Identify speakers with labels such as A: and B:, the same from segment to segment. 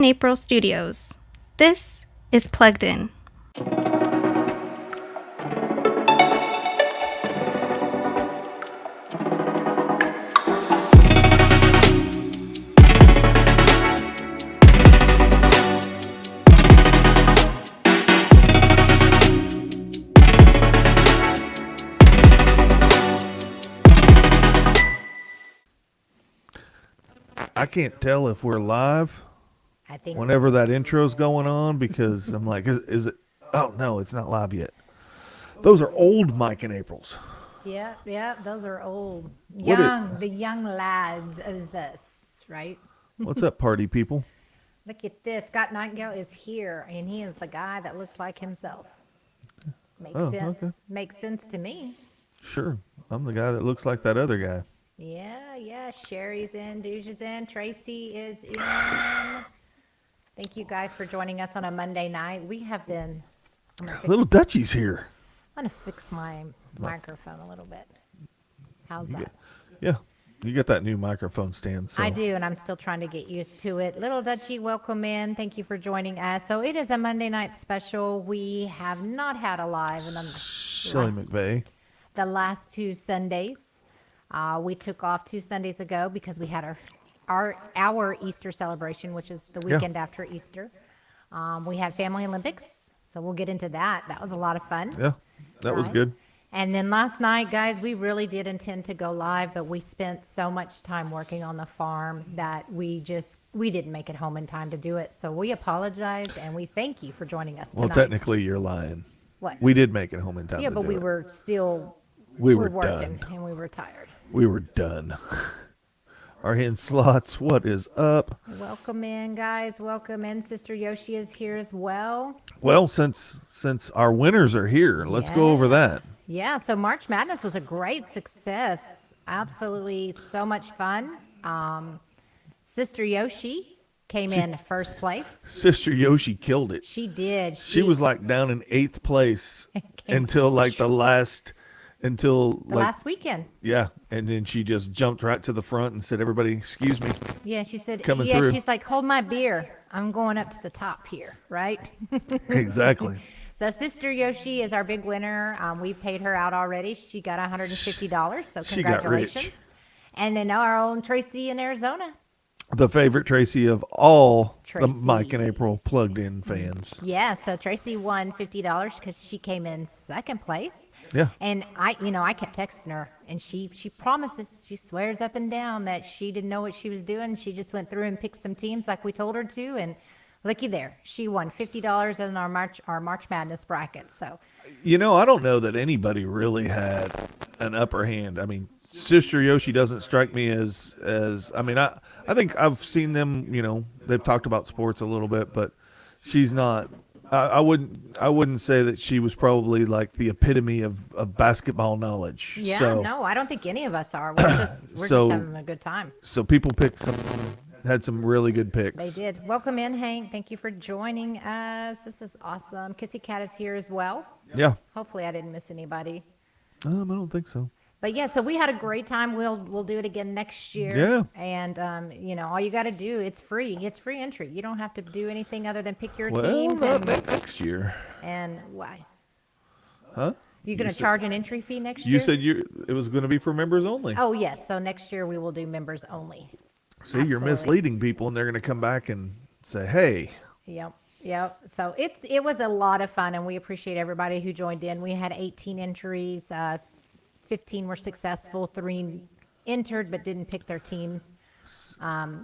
A: and April Studios. This is Plugged In.
B: I can't tell if we're live
C: I think
B: whenever that intro's going on because I'm like, is it? Oh, no, it's not live yet. Those are old Mike and Aprils.
C: yeah, those are old,
B: What
C: the young lads of this, right?
B: What's up, party people?
C: Look at this. Scott Nightengale is here, and he is the guy that looks like himself. Makes
B: Oh,
C: sense.
B: okay.
C: Makes sense to me.
B: Sure. I'm the guy that looks like that other guy.
C: Yeah. Sherry's in, Douche is in, Tracy is in. Thank you guys for joining us on a Monday night. We have been.
B: Little Dutchie's here.
C: I'm gonna fix my microphone a little bit. How's that?
B: Yeah. You got that new microphone stand. So.
C: I do, and I'm still trying to get used to it. Little Dutchie, welcome in. Thank you for joining us. So it is a Monday night special. We have not had a live in
B: Shelley McVeigh.
C: the last two Sundays. We took off 2 Sundays ago because we had our Easter celebration, which is the weekend after Easter. We had Family Olympics, so we'll get into that. That was a lot of fun.
B: Yeah, that was
C: Right.
B: good.
C: And then last night, guys, we really did intend to go live, but we spent so much time working on the farm that we didn't make it home in time to do it. So we apologize and we thank you for joining us tonight.
B: Well, technically, you're lying.
C: What?
B: We did make it home in time.
C: Yeah,
B: to
C: but
B: do
C: we
B: it.
C: were still
B: We were
C: working
B: done.
C: and we were tired.
B: We were done. Our hen slots, what is up?
C: Welcome in, guys. Welcome in. Sister Yoshi is here as well.
B: Well, since our winners are here, let's go over that.
C: Yeah, so March Madness was a great success. Absolutely so much fun. Sister Yoshi came in first place.
B: Sister Yoshi killed it.
C: She did.
B: She was like down in 8th place until like the last
C: weekend.
B: Yeah, and then she just jumped right to the front and said, "Everybody, excuse me."
C: Yeah, she said,
B: Coming
C: yeah,
B: through.
C: she's like, hold my beer. I'm going up to the top here, right?
B: Exactly.
C: So Sister Yoshi is our big winner. We've paid her out already. She got $150, so
B: She got rich.
C: congratulations. And then our own Tracy in Arizona.
B: The favorite Tracy of all the
C: Tracy.
B: Mike and April plugged in fans.
C: Yeah, so Tracy won $50 because she came in second place.
B: Yeah.
C: And I kept texting her, and she promises, she swears up and down that she didn't know what she was doing. She just went through and picked some teams like we told her to, and looky there, she won $50 in our March Madness bracket. So,
B: I don't know that anybody really had an upper hand. I mean, Sister Yoshi doesn't strike me as I think I've seen them, they've talked about sports a little bit, but she's not. I wouldn't say that she was probably like the epitome of basketball knowledge.
C: yeah,
B: So,
C: no, I don't think any of us are. We're just
B: So-
C: having a good time.
B: So people had some really good picks.
C: They did. Welcome in, Hank. Thank you for joining us. This is awesome. Kissy Cat is here as well.
B: Yeah.
C: Hopefully, I didn't miss anybody.
B: I don't think so.
C: But yeah, so we had a great time. We'll do it again next year.
B: Yeah.
C: And all you got to do, it's free. It's free entry. You don't have to do anything other than pick your
B: Well,
C: teams
B: not
C: and
B: next year.
C: why?
B: Huh?
C: You going to
B: said-
C: charge an entry fee next
B: You
C: year?
B: said it was going to be for members only.
C: Oh yes. So next year we will do members only.
B: See, you're
C: absolutely.
B: misleading people, and they're going to come back and say, "Hey,
C: Yep. So it was a lot of fun, and we appreciate everybody who joined in. We had 18 entries. 15 were successful. 3 entered but didn't pick their teams.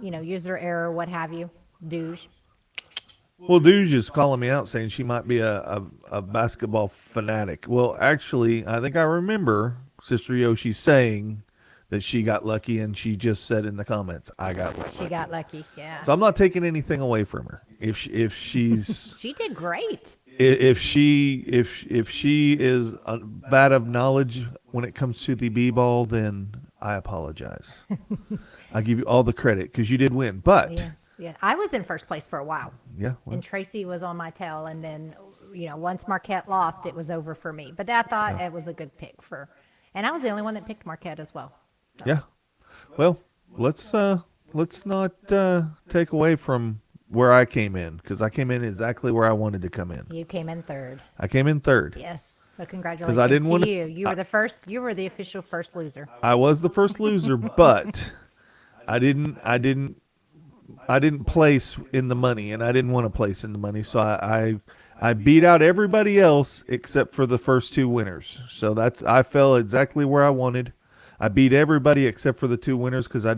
C: User error, what have you. Douche.
B: well, Dude's just calling me out, saying she might be a basketball fanatic." Well, actually, I think I remember Sister Yoshi saying that she got lucky, and she just said in the comments, "I got lucky."
C: She got lucky. Yeah.
B: So I'm not taking anything away from her. If she's
C: She did great.
B: if she is a vat of knowledge when it comes to the b-ball, then I apologize. I give you all the credit because you did win. But
C: Yes. Yeah. I was in first place for a while,
B: yeah, well,
C: and Tracy was on my tail. And then, once Marquette lost, it was over for me. But I thought it was a good pick and I was the only one that picked Marquette as well. So.
B: yeah. Well, let's not take away from where I came in, because I came in exactly where I wanted to come in.
C: You came in third.
B: I came in third.
C: Yes. So congratulations
B: didn't
C: to
B: wanna-
C: you. You were the first. You were the official first loser.
B: I was the first loser, but I didn't place in the money, and I didn't want to place in the money, so I beat out everybody else except for the first two winners. So I fell exactly where I wanted. I beat everybody except for the two winners because I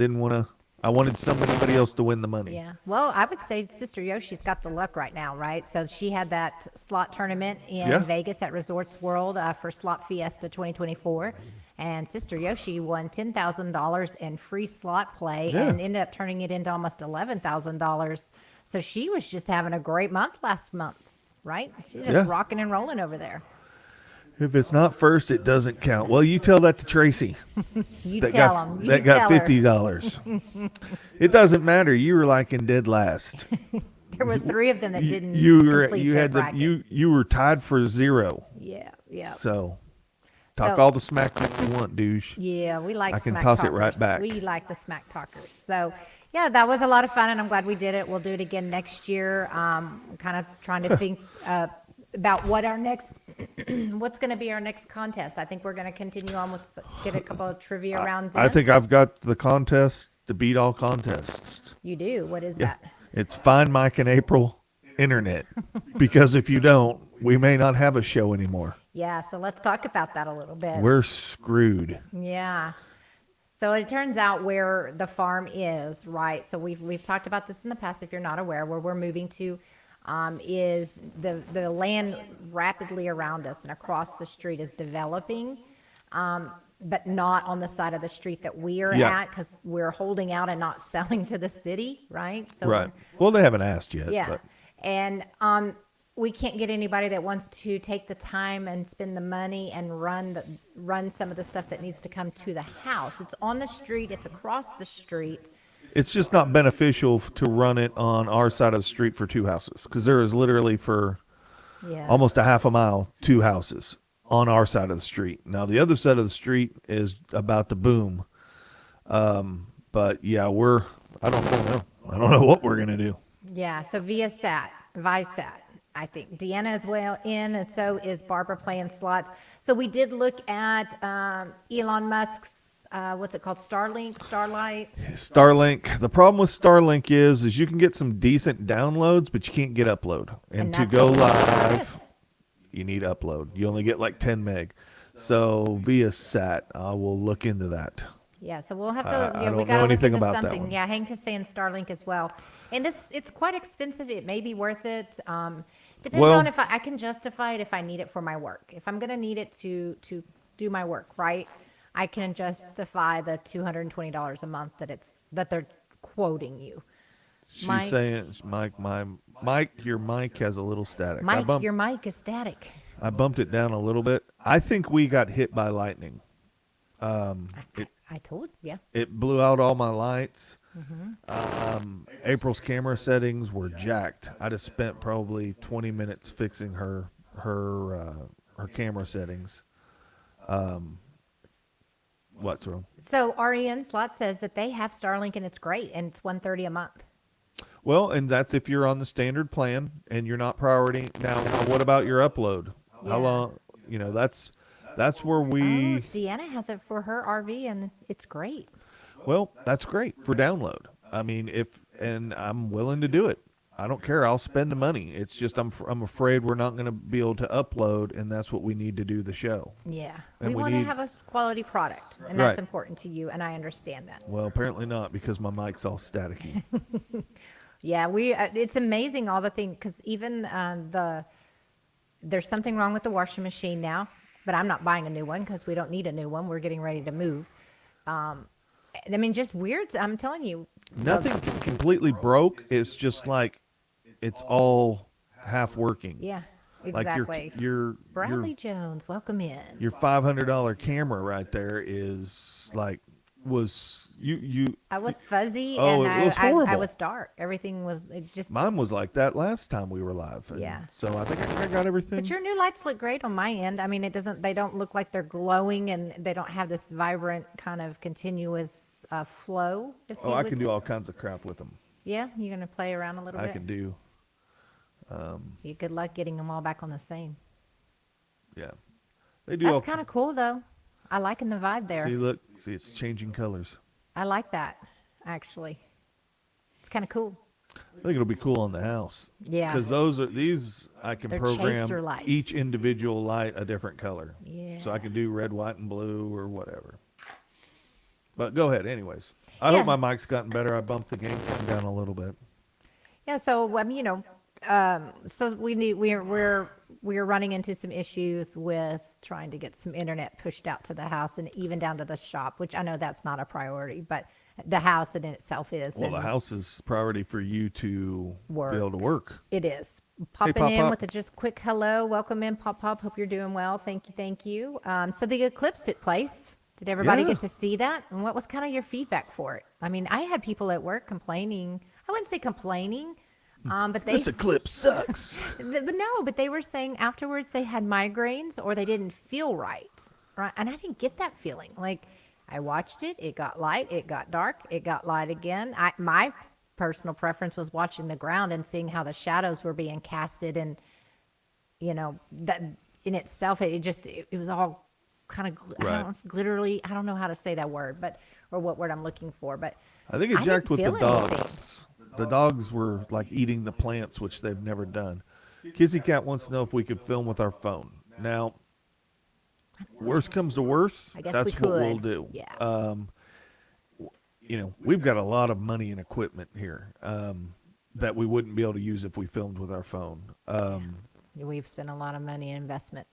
B: wanted somebody else to win the money.
C: Yeah. Well, I would say Sister Yoshi's got the luck right now, right? So she had that slot tournament in Vegas at Resorts World for Slot Fiesta 2024. And Sister Yoshi won $10,000 in free slot play and ended up turning it into almost $11,000. So she was just having a great month last month, right? She was just rocking and rolling over there.
B: If it's not first, it doesn't count. Well, you tell that to Tracy.
C: You tell him.
B: That got $50. It doesn't matter. You were like in dead last.
C: There was three of them that didn't.
B: You were tied for 0.
C: Yeah.
B: So talk all the smack that you want, douche.
C: Yeah, we like.
B: I can
C: smack
B: toss
C: talkers.
B: it right back.
C: We like the smack talkers. So. Yeah, that was a lot of fun, and I'm glad we did it. We'll do it again next year. Kind of trying to think about what our next, what's going to be our next contest. I think we're going to continue on with get a couple of trivia rounds in.
B: I think I've got the contest to beat all contests.
C: You do? What is that?
B: It's Find Mike and April Internet. Because if you don't, we may not have a show anymore.
C: Yeah, so let's talk about that a little bit.
B: We're screwed.
C: Yeah. So it turns out where the farm is, right? So we've talked about this in the past. If you're not aware, where we're moving to is the land rapidly around us and across the street is developing, but not on the side of the street that we are at because we're holding out and not selling to the city, right? So
B: right. Well, they haven't asked yet.
C: Yeah,
B: but.
C: and we can't get anybody that wants to take the time and spend the money and run some of the stuff that needs to come to the house. It's on the street. It's across the street.
B: It's just not beneficial to run it on our side of the street for 2 houses because there is literally for almost a half a mile 2 houses on our side of the street. Now the other side of the street is about to boom. But yeah, I don't know. I don't know what we're gonna do.
C: Yeah. So Viasat. I think Deanna is well in, and so is Barbara playing slots. So we did look at Elon Musk's, what's it called? Starlink.
B: The problem with Starlink is you can get some decent downloads, but you can't get upload. And to go live, you need upload. You only get like 10 meg. So Viasat, I will look into that.
C: Yeah, so we'll have to.
B: I
C: we
B: don't
C: got
B: know
C: to look
B: anything
C: into
B: about that
C: something.
B: one.
C: Yeah, Hank is saying Starlink as well, and it's quite expensive. It may be worth it. Depends on if I can justify it if I need it for my work. If I'm going to need it to do my work, right? I can justify the $220 a month that they're quoting you.
B: She's saying, Mike, your mic has a little static.
C: Mike, your mic is static.
B: I bumped it down a little bit. I think we got hit by lightning.
C: I told you. Yeah.
B: It blew out all my lights. April's camera settings were jacked. I just spent probably 20 minutes fixing her camera settings. What's wrong?
C: So REN Slot says that they have Starlink and it's great, and it's $130 a month.
B: Well, and that's if you're on the standard plan and you're not priority. Now what about your upload?
C: Yeah.
B: How long? That's where we.
C: Deanna has it for her RV, and it's great.
B: Well, that's great for download. I mean, and I'm willing to do it. I don't care. I'll spend the money. It's just I'm afraid we're not going to be able to upload, and that's what we need to do the show.
C: Yeah,
B: And
C: we
B: we
C: want to
B: need-
C: have a quality product, and that's
B: Right.
C: important to you, and I understand that.
B: Well, apparently not because my mic's all staticky.
C: Yeah, it's amazing all the things, because even there's something wrong with the washing machine now, but I'm not buying a new one because we don't need a new one. We're getting ready to move. I mean, just weird. I'm telling you.
B: Nothing completely broke. It's just like it's all half working.
C: Yeah,
B: Like
C: exactly.
B: your
C: Bradley Jones, welcome in.
B: your $500 camera right there is like you.
C: I was fuzzy
B: Oh,
C: and
B: it was
C: I
B: horrible.
C: was dark. Everything was just.
B: Mine was like that last time we were live. And
C: Yeah.
B: So I think I got everything.
C: But your new lights look great on my end. I mean, they don't look like they're glowing, and they don't have this vibrant kind of continuous flow.
B: I can do all kinds of crap with them.
C: Yeah, you're gonna play around a little
B: I
C: bit.
B: can do.
C: Yeah, good luck getting them all back on the same.
B: Yeah, they do. All,
C: That's kind of cool though. I liking the vibe there.
B: see, look, see, it's changing colors.
C: I like that, actually. It's kind of cool.
B: I think it'll be cool on the house.
C: Yeah.
B: Because these I can
C: They're
B: program
C: chaser lights.
B: each individual light a different color.
C: Yeah.
B: So I can do red, white, and blue or whatever. But go ahead, anyways. I
C: Yeah.
B: hope my mic's gotten better. I bumped the game down a little bit.
C: Yeah, so so we're running into some issues with trying to get some internet pushed out to the house and even down to the shop, which I know that's not a priority, but the house in itself is.
B: Well, the
C: and
B: house is priority for you to
C: Work.
B: be able to work.
C: It is. Popping
B: Pop
C: in
B: Pop.
C: with a just quick hello. Welcome in, Pop Pop. Hope you're doing well. Thank you, thank you. So the eclipse took place. Did everybody
B: Yeah.
C: get to see that? And what was kind of your feedback for it? I mean, I had people at work complaining. I wouldn't say complaining, but they
B: This eclipse sucks.
C: but they were saying afterwards they had migraines or they didn't feel right. And I didn't get that feeling. Like I watched it, it got light, it got dark, it got light again. My personal preference was watching the ground and seeing how the shadows were being casted, and that in itself it was all kind of
B: Right.
C: glittery. I don't know how to say that word, or what word I'm looking for, but
B: I think it
C: I
B: jacked
C: didn't
B: with the
C: feel anything.
B: dogs. The dogs were like eating the plants, which they've never done. Kizzy Cat wants to know if we could film with our phone. Now, worst comes to worst,
C: I guess
B: that's
C: we
B: what we'll
C: could.
B: do.
C: Yeah.
B: We've got a lot of money and equipment here that we wouldn't be able to use if we filmed with our phone.
C: We've spent a lot of money in investment.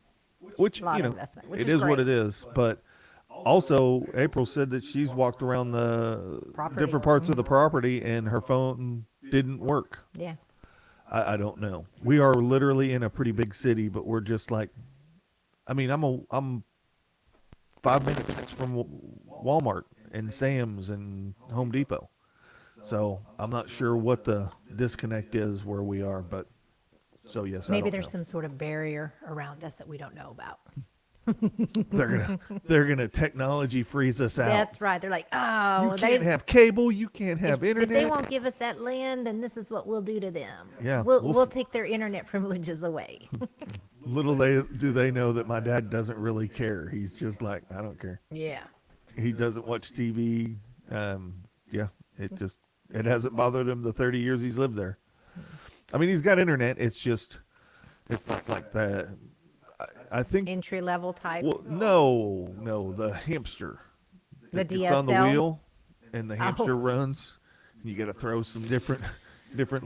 B: Which,
C: lot of investment, which
B: it
C: is
B: is what
C: great.
B: it is. But also, April said that she's walked around the
C: Property.
B: different parts of the property and her phone didn't work.
C: Yeah.
B: I don't know. We are literally in a pretty big city, but we're just like, I mean, I'm 5 minutes from Walmart and Sam's and Home Depot. So I'm not sure what the disconnect is where we are, but so yes,
C: Maybe
B: I don't
C: there's
B: know.
C: some sort of barrier around us that we don't know about.
B: They're gonna technology freeze us out.
C: That's right. They're like, oh,
B: You can't have cable. You can't have
C: if
B: internet.
C: they won't give us that land, then this is what we'll do to them.
B: Yeah,
C: We'll take their internet privileges away.
B: Little do they know that my dad doesn't really care. He's just like, I don't care.
C: Yeah.
B: He doesn't watch TV. Yeah, it hasn't bothered him the 30 years he's lived there. I mean, he's got internet. It's not like that. I think.
C: Entry level type.
B: Well, no, the hamster.
C: The
B: that gets on the
C: DSL?
B: wheel, and the hamster
C: Oh.
B: runs. And you got to throw some different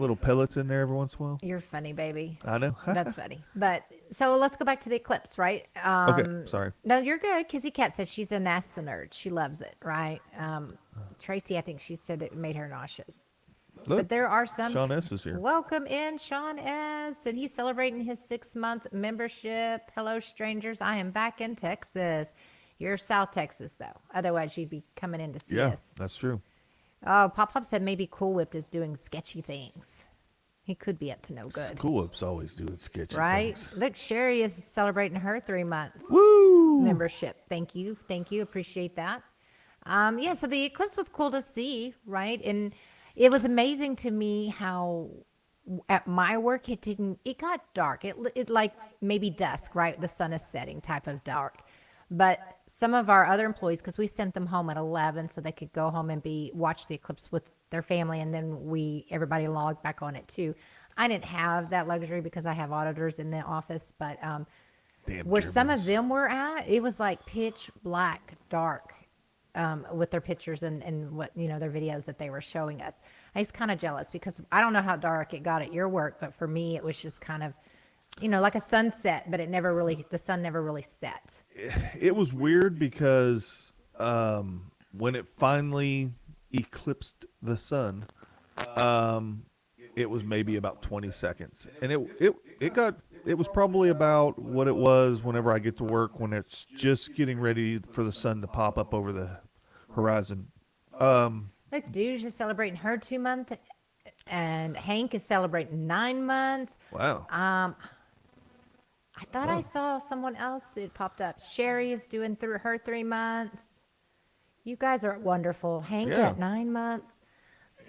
B: little pellets in there every once in a while.
C: You're funny, baby.
B: I know.
C: That's funny. But so let's go back to the eclipse, right?
B: Okay, sorry.
C: No, you're good. Kizzy Cat says she's a NASA nerd. She loves it, right? Tracy, I think she said it made her nauseous.
B: Look,
C: But there are some.
B: Sean S. is here.
C: Welcome in, Sean S. And he's celebrating his 6-month membership. Hello, strangers. I am back in Texas. You're South Texas, though. Otherwise, you'd be coming in to see
B: Yeah,
C: us.
B: that's true.
C: Oh, Pop Pop said maybe Cool Whip is doing sketchy things. He could be up to no good.
B: School Whip's always doing sketchy
C: Right?
B: things.
C: Look, Sherry is celebrating her 3 months
B: Woo!
C: membership. Thank you. Appreciate that. Yeah, so the eclipse was cool to see, right? And it was amazing to me how at my work it got dark. It like maybe dusk, right? The sun is setting type of dark. But some of our other employees, because we sent them home at 11 so they could go home and watch the eclipse with their family, and then everybody logged back on it too. I didn't have that luxury because I have auditors in the office, but
B: Damn
C: where some of
B: Germans.
C: them were at, it was like pitch black, dark, with their pictures and what their videos that they were showing us. I was kind of jealous because I don't know how dark it got at your work, but for me it was just kind of like a sunset, but the sun never really set.
B: It was weird because when it finally eclipsed the sun, it was maybe about 20 seconds, and it was probably about what it was whenever I get to work when it's just getting ready for the sun to pop up over the horizon.
C: Look, Dude's just celebrating her 2 month, and Hank is celebrating 9 months.
B: Wow.
C: I thought I saw someone else. It popped up. Sherry is doing through her 3 months. You guys are wonderful. Hank
B: Yeah.
C: at 9 months.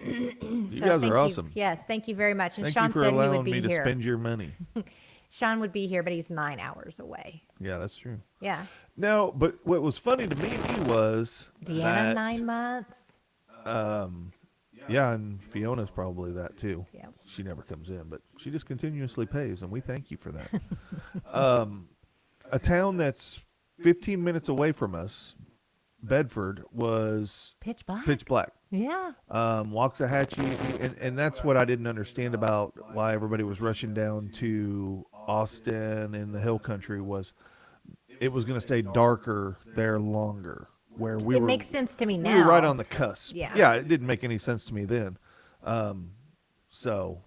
B: You
C: So
B: guys
C: thank
B: are
C: you.
B: awesome.
C: Yes, thank you very much. And
B: Thank
C: Sean
B: you for
C: said he would
B: allowing
C: be
B: me to
C: here.
B: spend your money.
C: Sean would be here, but he's 9 hours away.
B: Yeah, that's true.
C: Yeah.
B: No, but what was funny to me was
C: Deanna,
B: that
C: 9 months.
B: yeah, and Fiona's probably that too.
C: Yeah.
B: She never comes in, but she just continuously pays, and we thank you for that. A town that's 15 minutes away from us, Bedford, was
C: Pitch black.
B: pitch black.
C: Yeah.
B: Waxahachie, and that's what I didn't understand about why everybody was rushing down to Austin and the Hill Country was it was going to stay darker there longer. Where we
C: It
B: were,
C: makes sense to me
B: we
C: now.
B: were right on the cusp.
C: Yeah.
B: Yeah, it didn't make any sense to me then. So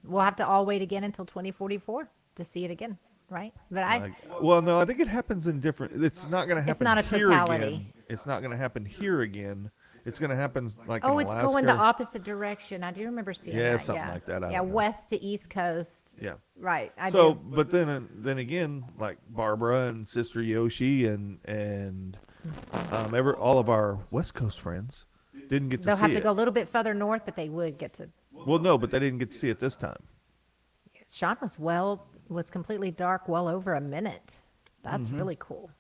C: We'll have to all wait again until 2044 to see it again, right? But
B: well, no, I think it happens in different. It's not going to happen.
C: It's not a
B: here
C: totality.
B: Again. It's not going to happen here again. It's going to happen like
C: oh,
B: in
C: it's
B: Alaska.
C: going the opposite direction. I do remember seeing
B: Yeah,
C: that.
B: something like that. I
C: Yeah,
B: don't know.
C: west to east coast.
B: Yeah.
C: Right. I
B: So,
C: do.
B: but then again, like Barbara and Sister Yoshi and all of our West Coast friends didn't get to
C: They'll
B: see
C: have to
B: it.
C: go a little bit further north, but they would get to.
B: Well, no, but they didn't get to see it this time.
C: Sean was completely dark, well over a minute. That's really cool.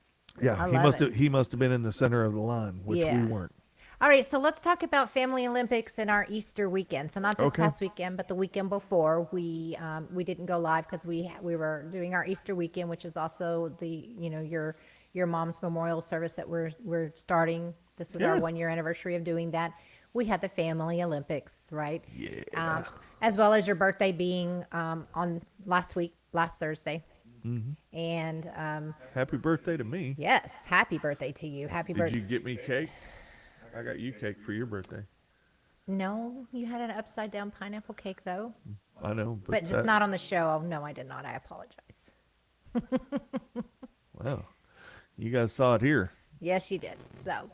B: Yeah,
C: I
B: he
C: love
B: must
C: it.
B: have been in the center of the line, which
C: Yeah.
B: we weren't.
C: All right, so let's talk about Family Olympics and our Easter weekend. So not this
B: Okay.
C: past weekend, but the weekend before. We didn't go live because we were doing our Easter weekend, which is also the your mom's memorial service that we're starting. This was our
B: Yeah.
C: 1 year anniversary of doing that. We had the Family Olympics, right?
B: Yeah.
C: As well as your birthday being on last Thursday.
B: Mm-hmm.
C: And
B: Happy birthday to me.
C: yes, happy birthday to you. Happy
B: Did
C: birthday.
B: you get me cake? I got you cake for your birthday.
C: No, you had an upside down pineapple cake though.
B: I know,
C: But just not on the show. Oh, no, I did not. I apologize.
B: Well, you guys saw it here.
C: Yes, you did. So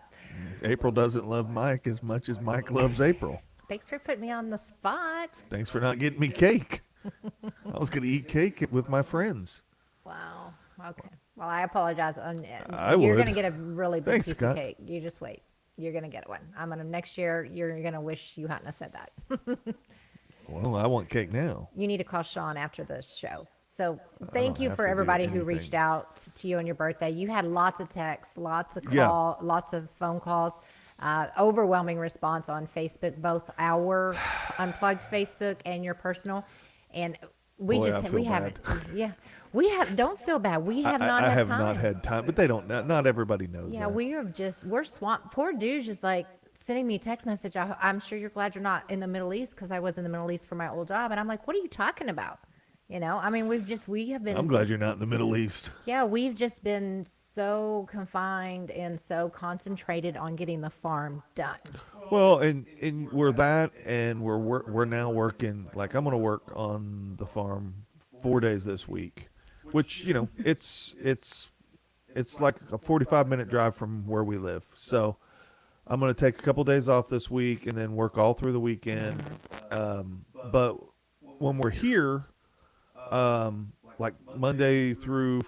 B: April doesn't love Mike as much as Mike loves April.
C: thanks for putting me on the spot.
B: Thanks for not getting me cake. I was going to eat cake with my friends.
C: Wow. Okay. Well, I apologize.
B: I
C: You're
B: would.
C: going to get a really big
B: Thanks,
C: piece
B: Scott.
C: of cake. You just wait. You're going to get one. Next year, you're going to wish you hadn't have said that.
B: Well, I want cake now.
C: You need to call Sean after the show. So
B: don't
C: thank you
B: have
C: for
B: to do
C: everybody who
B: anything.
C: reached out to you on your birthday. You had lots of texts, lots of
B: Yeah.
C: lots of phone calls, overwhelming response on Facebook, both our Unplugged Facebook and your personal. And we
B: Boy, I
C: just
B: feel
C: we
B: bad.
C: haven't don't feel bad. We have not
B: I
C: had
B: have
C: time.
B: not had time, but they don't. Not everybody knows
C: Yeah,
B: that.
C: we're swamped. Poor Douche is like sending me a text message. I'm sure you're glad you're not in the Middle East because I was in the Middle East for my old job, and I'm like, what are you talking about? I mean, we have been.
B: I'm glad you're not in the Middle East.
C: Yeah, we've just been so confined and so concentrated on getting the farm done.
B: Well, and we're that, and we're now working. Like I'm going to work on the farm 4 days this week, which it's like a 45-minute drive from where we live. So I'm going to take a couple days off this week and then work all through the weekend. But when we're here, like Monday through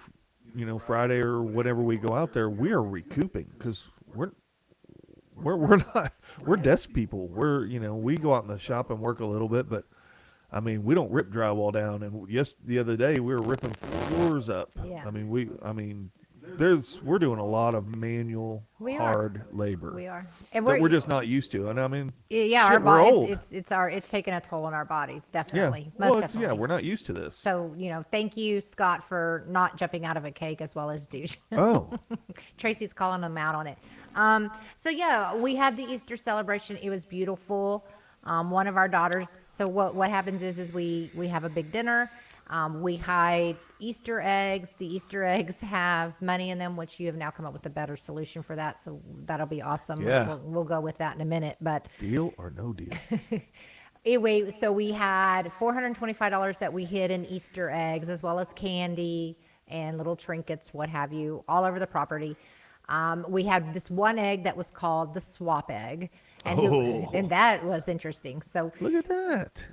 B: Friday or whatever we go out there, we are recouping because we're desk people. We go out in the shop and work a little bit, but I mean we don't rip drywall down. And the other day we were ripping floors up.
C: Yeah.
B: We're doing a lot of manual hard labor.
C: We are, and
B: that we're just not used to. And I mean,
C: yeah,
B: shit,
C: our
B: we're old.
C: bodies. It's taken a toll on our bodies,
B: Yeah.
C: definitely.
B: Well,
C: Most definitely.
B: we're not used to this.
C: So thank you, Scott, for not jumping out of a cake as well as Douche.
B: Oh.
C: Tracy's calling him out on it. So yeah, we had the Easter celebration. It was beautiful. One of our daughters. So what happens is we have a big dinner. We hide Easter eggs. The Easter eggs have money in them, which you have now come up with a better solution for that. So that'll be awesome.
B: Yeah.
C: We'll go with that in a minute. But
B: Deal or no deal?
C: anyway, so we had $425 that we hid in Easter eggs, as well as candy and little trinkets, what have you, all over the property. We had this one egg that was called the swap egg, and that was interesting. So
B: Look at that.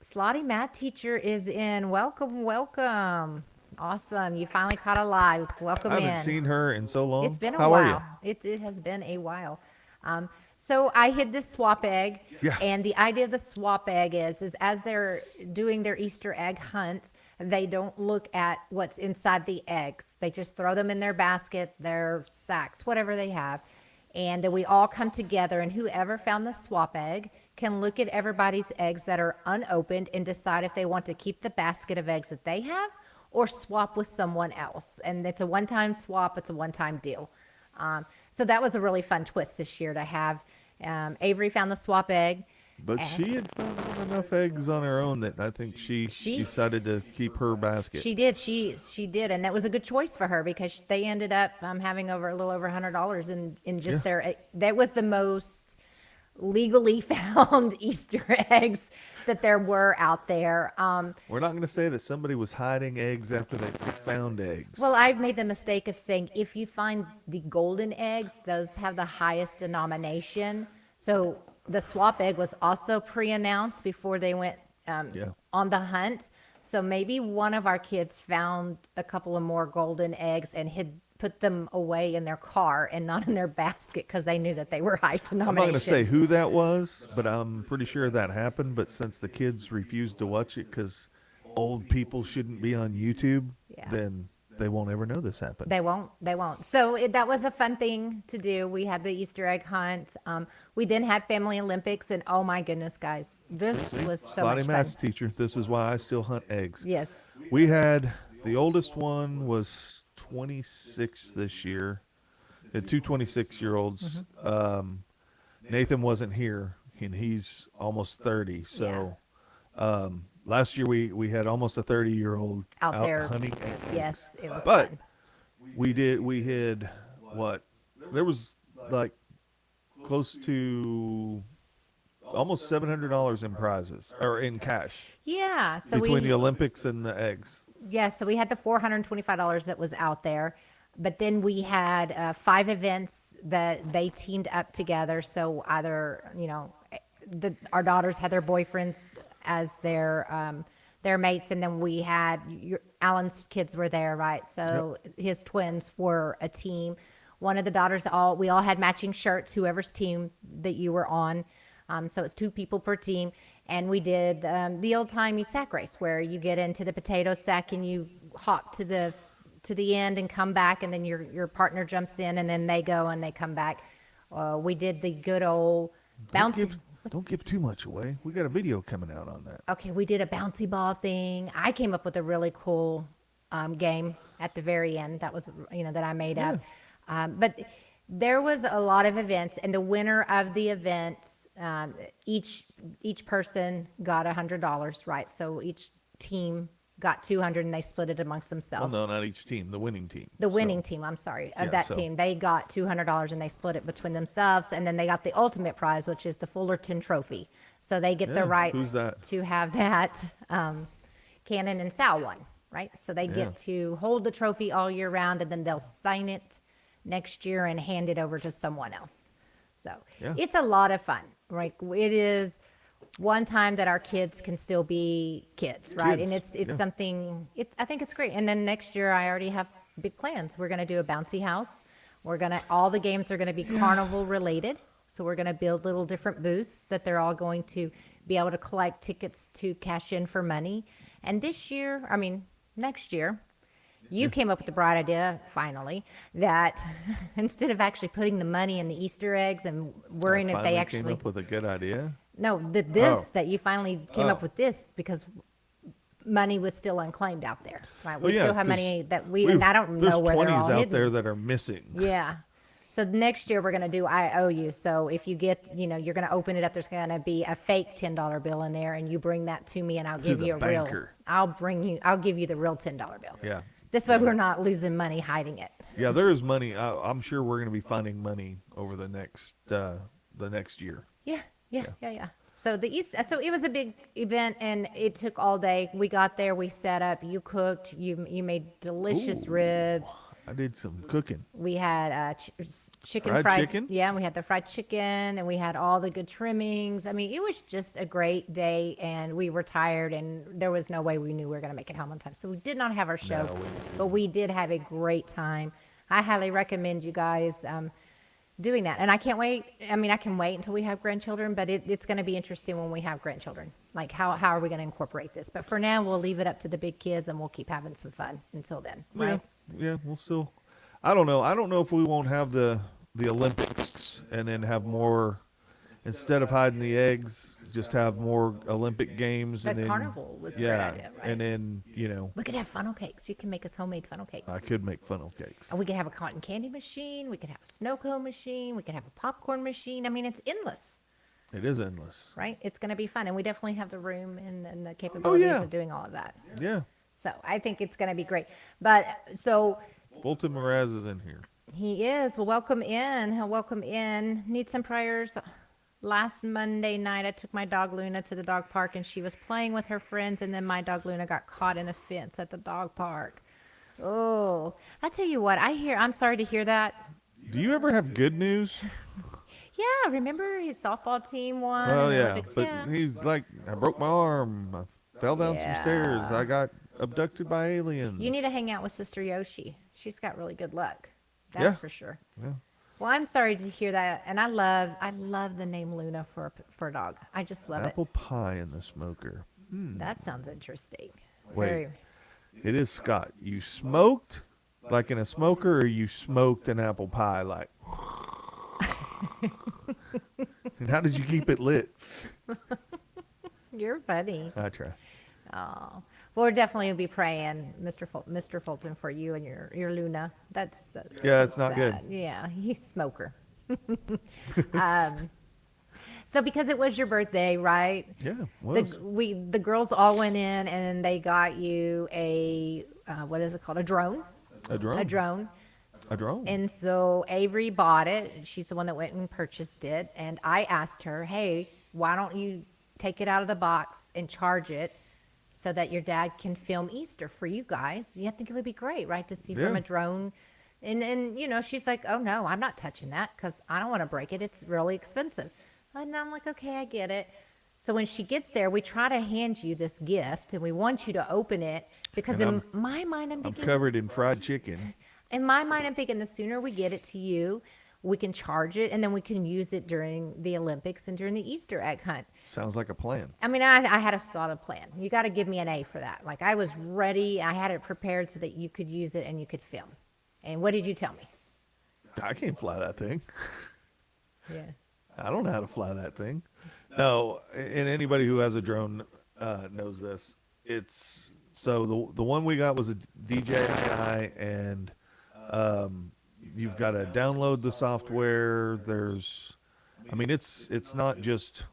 C: Slotty math teacher is in. Welcome, welcome. Awesome. You finally caught a live. Welcome
B: I
C: in.
B: haven't seen her in so long.
C: It's been a
B: How
C: while.
B: are you?
C: It has been a while. So I hid this swap egg,
B: Yeah.
C: and the idea of the swap egg is as they're doing their Easter egg hunt, they don't look at what's inside the eggs. They just throw them in their basket, their sacks, whatever they have, and then we all come together. And whoever found the swap egg can look at everybody's eggs that are unopened and decide if they want to keep the basket of eggs that they have or swap with someone else. And it's a one-time swap. It's a one-time deal. So that was a really fun twist this year to have. Avery found the swap egg.
B: But she had found enough eggs on her own that I think she decided to keep her basket.
C: She did. She did, and that was a good choice for her because they ended up having a little over $100 in just their. That was the most legally found Easter eggs that there were out there.
B: We're not going to say that somebody was hiding eggs after they found eggs.
C: Well, I've made the mistake of saying if you find the golden eggs, those have the highest denomination. So the swap egg was also pre-announced before they went on the hunt. So maybe one of our kids found a couple of more golden eggs and put them away in their car and not in their basket because they knew that they were high denomination.
B: I'm not going to say who that was, but I'm pretty sure that happened. But since the kids refused to watch it because old people shouldn't be on YouTube, then they won't ever know this happened.
C: They won't. So that was a fun thing to do. We had the Easter egg hunt. We then had Family Olympics, and oh my goodness, guys, this was so much
B: Slotty
C: fun.
B: maths teacher. This is why I still hunt eggs.
C: Yes.
B: We had the oldest one was 26 this year. Had two 26-year-olds. Nathan wasn't here, and he's almost 30. So last year we had almost a 30-year-old
C: out there
B: hunting eggs.
C: Yes, it was
B: But
C: fun.
B: we had what? There was like close to almost $700 in prizes or in cash
C: Yeah. So
B: between the Olympics and the eggs.
C: so we had the $425 that was out there, but then we had 5 events that they teamed up together. So either our daughters had their boyfriends as their mates, and then we had Alan's kids were there, right? So his twins were a team. One of the daughters, we all had matching shirts, whoever's team that you were on. So it's 2 people per team. And we did the old-timey sack race where you get into the potato sack and you hop to the end and come back, and then your partner jumps in, and then they go and they come back. We did the good old bouncy.
B: Don't give too much away. We got a video coming out on that.
C: Okay, we did a bouncy ball thing. I came up with a really cool game at the very end. That was that I made up. But there was a lot of events, and the winner of the events, each person got $100, right? So each team got $200, and they split it amongst themselves.
B: Well, no, not each team. The winning team.
C: The winning team, I'm sorry, of that team. They got $200, and they split it between themselves, and then they got the ultimate prize, which is the Fullerton Trophy. So they get the rights to have that Cannon and Sal one, right? So they get to hold the trophy all year round, and then they'll sign it next year and hand it over to someone else. So it's a lot of fun. Right? It is one time that our kids can still be kids, right? And it's something. I think it's great. And then next year, I already have big plans. We're going to do a bouncy house. All the games are going to be carnival related. So we're going to build little different booths that they're all going to be able to collect tickets to cash in for money. And next year, you came up with the bright idea, finally, that instead of actually putting the money in the Easter eggs and worrying if they actually
B: came up with a good idea.
C: No, that you finally came up with this because money was still unclaimed out there, right? We still have money that and I don't know where they're all hidden.
B: There's 20s out there that are missing.
C: Yeah. So next year we're going to do I owe you. So if you get, you're going to open it up, there's going to be a fake $10 bill in there, and you bring that to me, and I'll give you a real. I'll give you the real $10 bill.
B: Yeah.
C: This way we're not losing money hiding it.
B: Yeah, there is money. I'm sure we're going to be finding money over the next year.
C: Yeah. So so it was a big event, and it took all day. We got there, we set up, you cooked, you made delicious ribs.
B: I did some cooking.
C: We had chicken
B: fried chicken.
C: Yeah, we had the fried chicken, and we had all the good trimmings. I mean, it was just a great day, and we were tired, and there was no way we knew we were going to make it home on time. So we did not have our show, but we did have a great time. I highly recommend you guys doing that. And I can't wait. I mean, I can wait until we have grandchildren, but it's going to be interesting when we have grandchildren. Like, how are we going to incorporate this? But for now, we'll leave it up to the big kids, and we'll keep having some fun until then, right?
B: Yeah, we'll still. I don't know. I don't know if we won't have the Olympics and then have more, instead of hiding the eggs, just have more Olympic games.
C: The
B: And then,
C: carnival was a great idea, right?
B: And then,
C: We could have funnel cakes. You can make us homemade funnel cakes.
B: I could make funnel cakes.
C: And we could have a cotton candy machine. We could have a snow cone machine. We could have a popcorn machine. I mean, it's endless,
B: It is endless.
C: right? It's going to be fun. And we definitely have the room and the capabilities
B: yeah.
C: of doing all of that.
B: Yeah.
C: So I think it's going to be great. But so
B: Fulton Mraz is in here.
C: he is. Well, welcome in. Welcome in. Need some prayers. Last Monday night, I took my dog Luna to the dog park, and she was playing with her friends, and then my dog Luna got caught in the fence at the dog park. Oh, I tell you what, I'm sorry to hear that.
B: Do you ever have good news?
C: Yeah, remember his softball team won?
B: Oh,
C: in the
B: yeah.
C: Olympics?
B: But
C: Yeah.
B: he's like, I broke my arm. I fell down some stairs.
C: Yeah.
B: I got abducted by aliens.
C: You need to hang out with Sister Yoshi. She's got really good luck. That's
B: Yeah.
C: for sure.
B: Yeah.
C: Well, I'm sorry to hear that, and I love the name Luna for a dog. I just love
B: Apple pie in the smoker.
C: it. That sounds interesting.
B: Wait.
C: Very-
B: It is Scott. You smoked like in a smoker, or you smoked an apple pie like? And how did you keep it lit?
C: You're funny.
B: I try.
C: Oh, well, we're definitely gonna be praying, Mr. Fulton, for you and your Luna. That's
B: Yeah, it's not good.
C: sad. Yeah, he's a smoker. So because it was your birthday, right?
B: Yeah, was.
C: The girls all went in and they got you a what is it called? A drone.
B: A drone.
C: A drone.
B: A drone.
C: And so Avery bought it. She's the one that went and purchased it. And I asked her, hey, why don't you take it out of the box and charge it so that your dad can film Easter for you guys? You think it would be great, right, to see from
B: Yeah.
C: a drone. And she's like, oh, no, I'm not touching that because I don't want to break it. It's really expensive. And I'm like, okay, I get it. So when she gets there, we try to hand you this gift, and we want you to open it because
B: And
C: in my mind, I'm
B: I'm
C: thinking,
B: covered in fried chicken.
C: in my mind, I'm thinking the sooner we get it to you, we can charge it, and then we can use it during the Olympics and during the Easter egg hunt.
B: Sounds like a plan.
C: I mean, I had a solid plan. You got to give me an A for that. Like, I was ready. I had it prepared so that you could use it and you could film. And what did you tell me?
B: I can't fly that thing.
C: Yeah.
B: I don't know how to fly that thing. No, and anybody who has a drone knows this. It's so the one we got was a DJI, and you've got to download the software. I mean, it's not just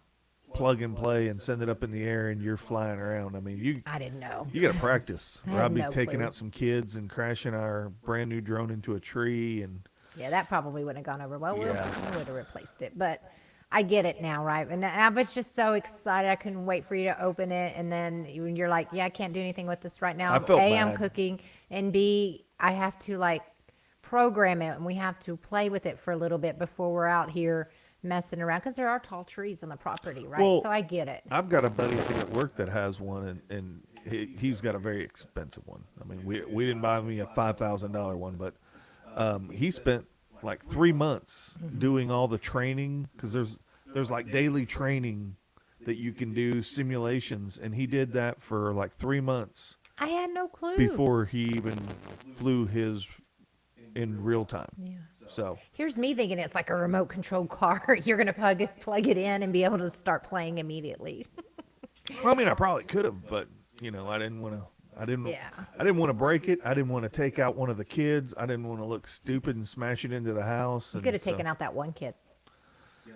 B: plug and play and send it up in the air and you're flying around. I mean,
C: I didn't know.
B: you got to practice.
C: I
B: Or
C: had
B: I'll be
C: no
B: taking
C: clue.
B: out some kids and crashing our brand new drone into a tree and.
C: Yeah, that probably wouldn't have gone over well.
B: Yeah.
C: I would have replaced it. But I get it now, right? And I was just so excited. I couldn't wait for you to open it. And then you're like, yeah, I can't do anything with this right now.
B: I felt
C: A, I'm
B: bad.
C: cooking. And B, I have to like program it. And we have to play with it for a little bit before we're out here messing around. Because there are tall trees on the property, right?
B: Well,
C: so I get it.
B: I've got a buddy at work that has one, and he's got a very expensive one. I mean, we didn't buy me a $5,000 one, but he spent like 3 months doing all the training because there's like daily training that you can do simulations, and he did that for like 3 months
C: I had no clue.
B: before he even flew his in real time.
C: Yeah.
B: So
C: Here's me thinking it's like a remote control car. You're going to plug it in and be able to start playing immediately.
B: well, I mean, I probably could have, but I didn't want to. I didn't want to break it. I didn't want to take out one of the kids. I didn't want to look stupid and smash it into the house.
C: You could have taken out that one kid.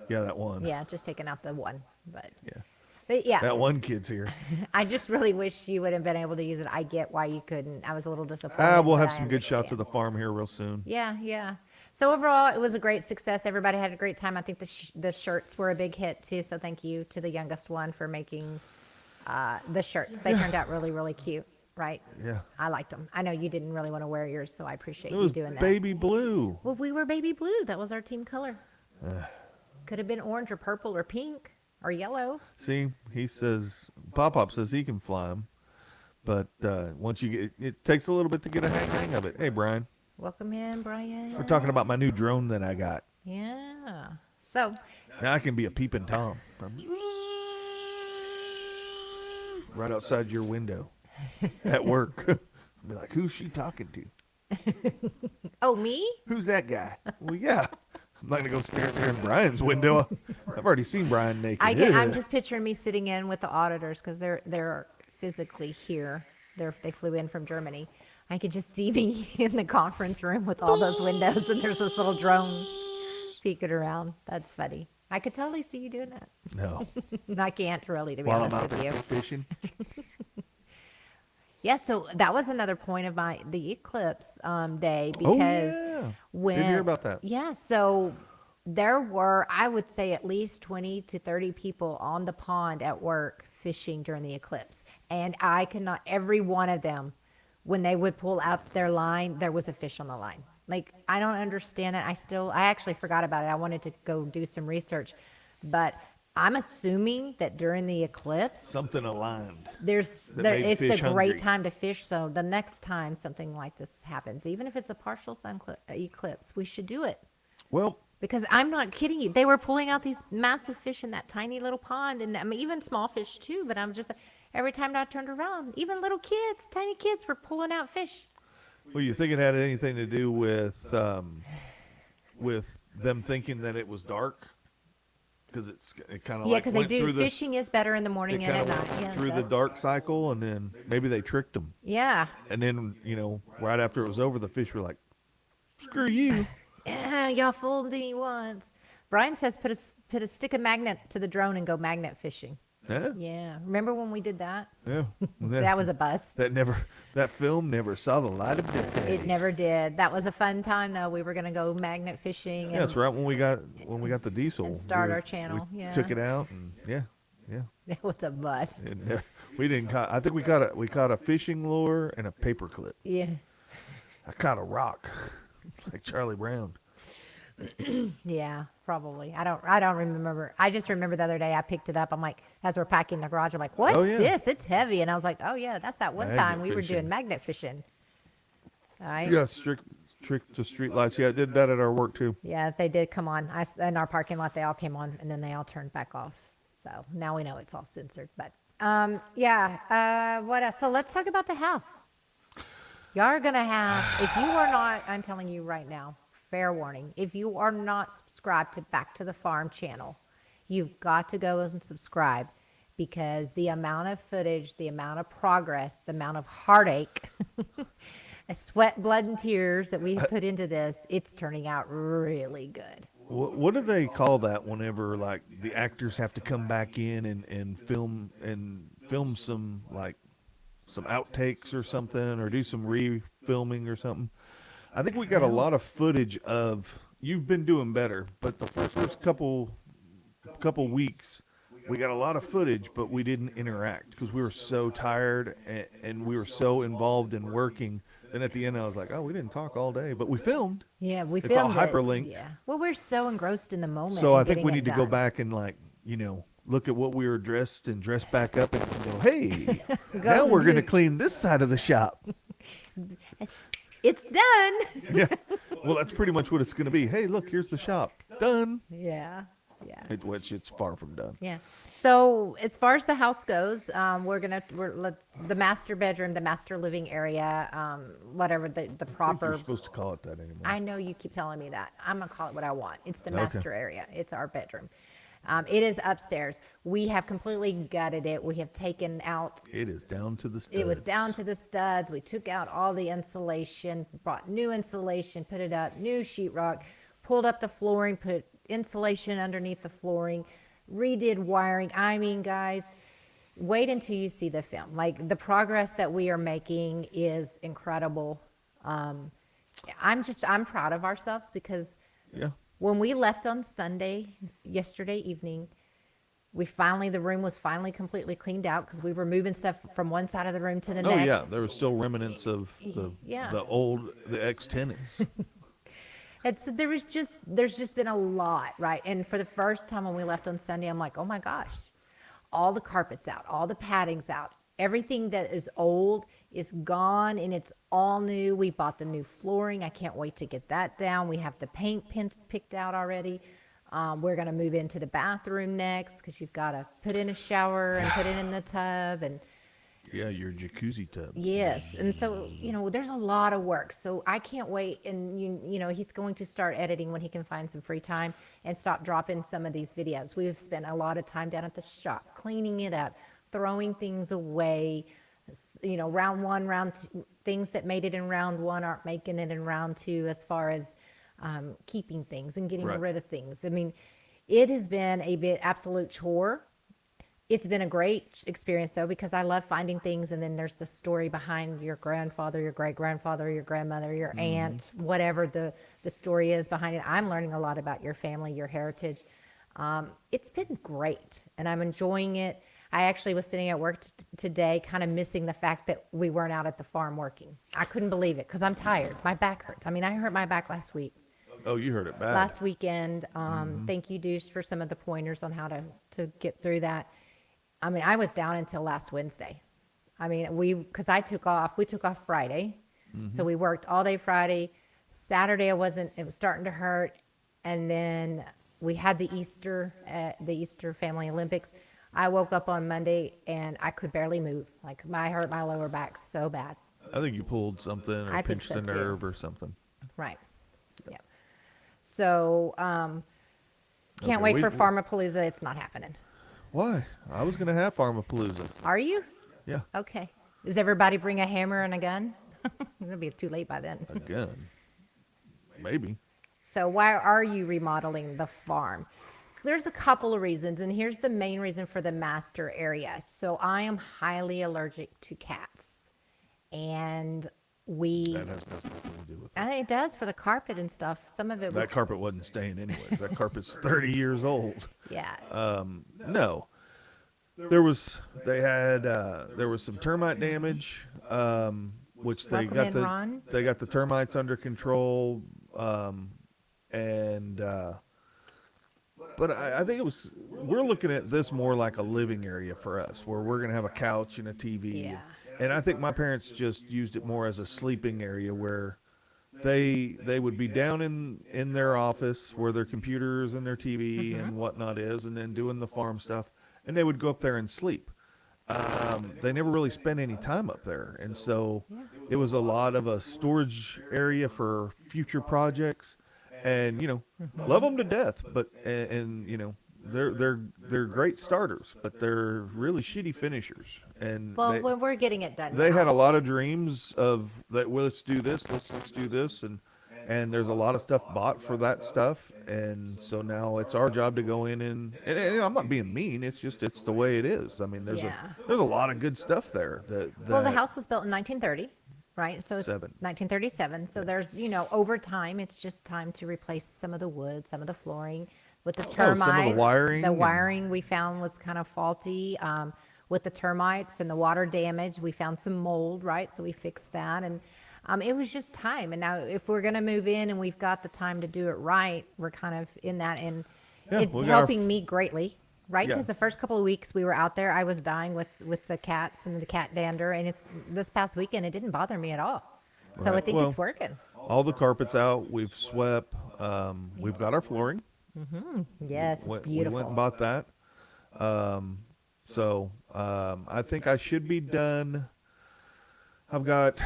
B: Yeah, that one.
C: Yeah, just taking out the one. But
B: Yeah,
C: yeah,
B: that one kid's here.
C: I just really wish you would have been able to use it. I get why you couldn't. I was a little disappointed.
B: We'll
C: but
B: have
C: I
B: some good shots of
C: understand.
B: the farm here real soon.
C: Yeah. So overall, it was a great success. Everybody had a great time. I think the shirts were a big hit too. So thank you to the youngest one for making the shirts. They turned out really, really cute. Right?
B: Yeah.
C: I liked them. I know you didn't really want to wear yours, so I appreciate
B: It
C: you
B: was
C: doing that.
B: baby blue.
C: Well, we were baby blue. That was our team color. Could have been orange or purple or pink or yellow.
B: See, he says, Pop says he can fly them, but once you get, it takes a little bit to get a hang of it. Hey, Brian,
C: Welcome in, Brian.
B: we're talking about my new drone that I got.
C: Yeah. So,
B: Now I can be a peeping Tom. Right outside your window at work. Be like, who's she talking to?
C: oh, me?
B: Who's that guy? Well, yeah. I'm not going to go stare there in Brian's window. I've already seen Brian naked.
C: I'm just picturing me sitting in with the auditors because they're physically here. They flew in from Germany. I could just see me in the conference room with all those windows, and there's this little drone peeking around. That's funny. I could totally see you doing that.
B: No.
C: I can't really, to be
B: While I'm
C: honest
B: out
C: with
B: there
C: you.
B: fishing.
C: Yeah, so that was another point of the eclipse day
B: Oh,
C: because
B: yeah.
C: when
B: Didn't hear about that.
C: Yeah, so there were, I would say, at least 20 to 30 people on the pond at work fishing during the eclipse, and I could not, every one of them, when they would pull out their line, there was a fish on the line. Like, I don't understand that. I actually forgot about it. I wanted to go do some research, but I'm assuming that during the eclipse,
B: Something aligned.
C: it's
B: made
C: the
B: fish
C: great
B: hungry.
C: time to fish. So the next time something like this happens, even if it's a partial sun eclipse, we should do it.
B: Well,
C: Because I'm not kidding you. They were pulling out these massive fish in that tiny little pond. And I mean, even small fish too. But I'm just, every time I turned around, even little kids, tiny kids were pulling out fish.
B: well, you think it had anything to do with them thinking that it was dark? Because it kind of
C: Yeah,
B: like
C: because they
B: went
C: do.
B: through the,
C: Fishing is better in the
B: it
C: morning and
B: kind
C: at
B: of
C: night.
B: went
C: Yeah,
B: through
C: it
B: the
C: does.
B: dark cycle, and then maybe they tricked them.
C: Yeah.
B: And then, right after it was over, the fish were like, screw you.
C: Yeah, y'all fooled me once. Brian says put a stick of magnet to the drone and go magnet fishing.
B: Yeah.
C: Yeah. Remember when we did that?
B: Yeah.
C: That was a bust.
B: That film never saw the light of day.
C: It never did. That was a fun time though. We were gonna go magnet fishing.
B: Yeah, that's right when we got the diesel
C: and start our channel.
B: We
C: Yeah.
B: took it out, and yeah.
C: It was a bust.
B: We didn't caught. I think we caught a fishing lure and a paper clip.
C: Yeah.
B: I caught a rock, like Charlie Brown.
C: Yeah, probably. I don't remember. I just remember the other day I picked it up. I'm like, as we're packing the garage, I'm like, what's
B: Oh, yeah.
C: this? It's heavy. And I was like, oh yeah, that's that one
B: Magnet
C: time we were
B: fishing.
C: doing magnet fishing. All right.
B: Yeah, strict to street lights. Yeah, I did that at our work too.
C: Yeah, they did come on. In our parking lot, they all came on, and then they all turned back off. So now we know it's all censored. But what else? So let's talk about the house. Y'all are gonna have, if you are not, I'm telling you right now, fair warning, if you are not subscribed to Back to the Farm channel, you've got to go and subscribe, because the amount of footage, the amount of progress, the amount of heartache, sweat, blood, and tears that we have put into this, it's turning out really good.
B: What do they call that whenever like the actors have to come back in and film some outtakes or something, or do some re-filming or something? I think we got a lot of footage of, you've been doing better, but the first couple weeks we got a lot of footage, but we didn't interact because we were so tired and we were so involved in working. Then at the end I was like, oh, we didn't talk all day, but we filmed.
C: Yeah, we
B: It's
C: filmed
B: all
C: it.
B: hyperlinked.
C: Yeah. Well, we're so engrossed in the moment.
B: So
C: and
B: I think we
C: getting
B: need
C: it
B: to go
C: done.
B: back and look at what we were dressed back up and go, hey, now we're going to clean this side of the shop.
C: It's done.
B: Yeah. Well, that's pretty much what it's going to be. Hey, look, here's the shop. Done.
C: Yeah. Yeah.
B: Which it's far from done.
C: Yeah. So as far as the house goes, the master bedroom, the master living area, whatever the
B: I think
C: proper.
B: you're supposed to call it that anymore.
C: I know you keep telling me that. I'm gonna call it what I want. It's the
B: Okay.
C: master area. It's our bedroom. It is upstairs. We have completely gutted it. We have taken out.
B: It is down to the studs.
C: It was down to the studs. We took out all the insulation, brought new insulation, put it up, new sheetrock, pulled up the flooring, put insulation underneath the flooring, redid wiring. I mean, guys, wait until you see the film. Like, the progress that we are making is incredible. I'm proud of ourselves because
B: Yeah.
C: when we left on Sunday, yesterday evening, the room was finally completely cleaned out because we were moving stuff from one side of the room to the
B: Oh,
C: next.
B: yeah. There were still remnants of the ex-tenants.
C: There's just been a lot, right? And for the first time when we left on Sunday, I'm like, oh my gosh, all the carpet's out, all the padding's out, Everything that is old is gone and it's all new. We bought the new flooring. I can't wait to get that down. We have the paint picked out already. We're going to move into the bathroom next because you've got to put in a shower and put it in the tub. And
B: Yeah, your jacuzzi tub.
C: yes. And so, there's a lot of work. So I can't wait. And, he's going to start editing when he can find some free time and stop dropping some of these videos. We've spent a lot of time down at the shop cleaning it up, throwing things away. Round one, round two, things that made it in round one aren't making it in round two as far as keeping things and getting
B: Right.
C: rid of things. I mean, it has been a bit absolute chore. It's been a great experience though, because I love finding things. And then there's the story behind your grandfather, your great grandfather, your grandmother, your aunt, whatever the story is behind it. I'm learning a lot about your family, your heritage. It's been great and I'm enjoying it. I actually was sitting at work today, kind of missing the fact that we weren't out at the farm working. I couldn't believe it because I'm tired. My back hurts. I mean, I hurt my back last week.
B: Oh, you heard it bad.
C: Last weekend. Thank you, Deuce, for some of the pointers on how to get through that. I mean, I was down until last Wednesday. I mean, because we took off Friday. So we worked all day Friday. Saturday, it was starting to hurt. And then we had the Easter Family Olympics. I woke up on Monday and I could barely move. Like I hurt my lower back so bad.
B: I think you pulled something or
C: I think
B: pinched
C: so,
B: a
C: too.
B: nerve or something.
C: Right. Yeah. So, can't
B: Okay,
C: wait for Pharmapalooza. It's not happening.
B: Why? I was going to have Pharmapalooza.
C: Are you?
B: Yeah.
C: Okay. Does everybody bring a hammer and a gun? It'll be too late by then.
B: A gun. Maybe.
C: So why are you remodeling the farm? There's a couple of reasons, and here's the main reason for the master area. So I am highly allergic to cats, and
B: That has nothing to do with it.
C: and it does for the carpet and stuff. Some of it,
B: That carpet wasn't staying anyways. That carpet's 30 years old.
C: yeah.
B: No. There was some termite damage, which they
C: Welcome
B: got
C: in, Ron.
B: they got the termites under control, but I think we're looking at this more like a living area for us, where we're gonna have a couch and a TV.
C: Yeah.
B: And I think my parents just used it more as a sleeping area where they would be down in their office where their computers and their TV and whatnot is, and then doing the farm stuff, and they would go up there and sleep. They never really spent any time up there, and so it was a lot of a storage area for future projects. And love them to death, but and they're great starters, but they're really shitty finishers. And
C: Well, when we're getting it done,
B: they
C: now.
B: had a lot of dreams of that. Well, let's do this. Let's do this, and there's a lot of stuff bought for that stuff, and so now it's our job to go in and I'm not being mean. It's the way it is. I mean, there's a lot of good stuff there.
C: Well, the house was built in 1930, right? So it's
B: 1937.
C: 1937. So there's, over time, it's just time to replace some of the wood, some of the flooring with the
B: some of the
C: termites.
B: wiring
C: The
B: and-
C: wiring we found was kind of faulty. With the termites and the water damage, we found some mold, right? So we fixed that. And it was just time. And now if we're going to move in and we've got the time to do it right, we're kind of in that. And
B: Yeah,
C: it's
B: we got our
C: helping me greatly. Right,
B: Yeah.
C: because the first couple of weeks we were out there, I was dying with the cats and the cat dander, and it's this past weekend it didn't bother me at all. So I
B: Right.
C: think
B: Well,
C: it's working.
B: All the carpets out. We've swept. We've got our flooring.
C: Yes,
B: We
C: beautiful.
B: went and bought that. So I think I should be done. I've got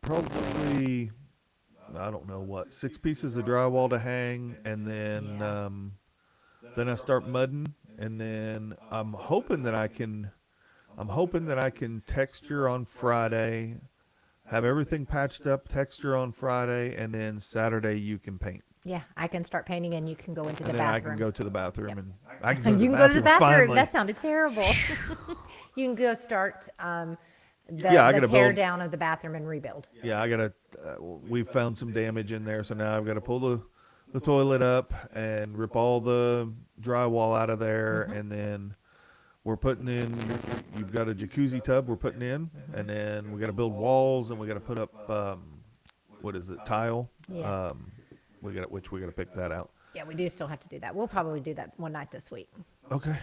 B: probably, I don't know what, 6 pieces of drywall to hang, and then then I start mudding, and then I'm hoping that I can texture on Friday, have everything patched up, texture on Friday, and then Saturday you can paint.
C: Yeah, I can start painting, and you can go into
B: And
C: the
B: then I
C: bathroom.
B: can go to the bathroom,
C: Yep.
B: and I can go to
C: You
B: the
C: can go to the
B: bathroom
C: bathroom.
B: finally.
C: That sounded terrible. You can go start
B: Yeah, I
C: the
B: gotta
C: tear
B: build-
C: down of the bathroom and rebuild.
B: Yeah, I gotta. We found some damage in there, so now I've got to pull the toilet up and rip all the drywall out of there, and then we're putting in. You've got a jacuzzi tub we're putting in, and then we got to build walls, and we got to put up what is it, tile?
C: Yeah.
B: We got to pick that out.
C: Yeah, we do still have to do that. We'll probably do that one night this week.
B: Okay,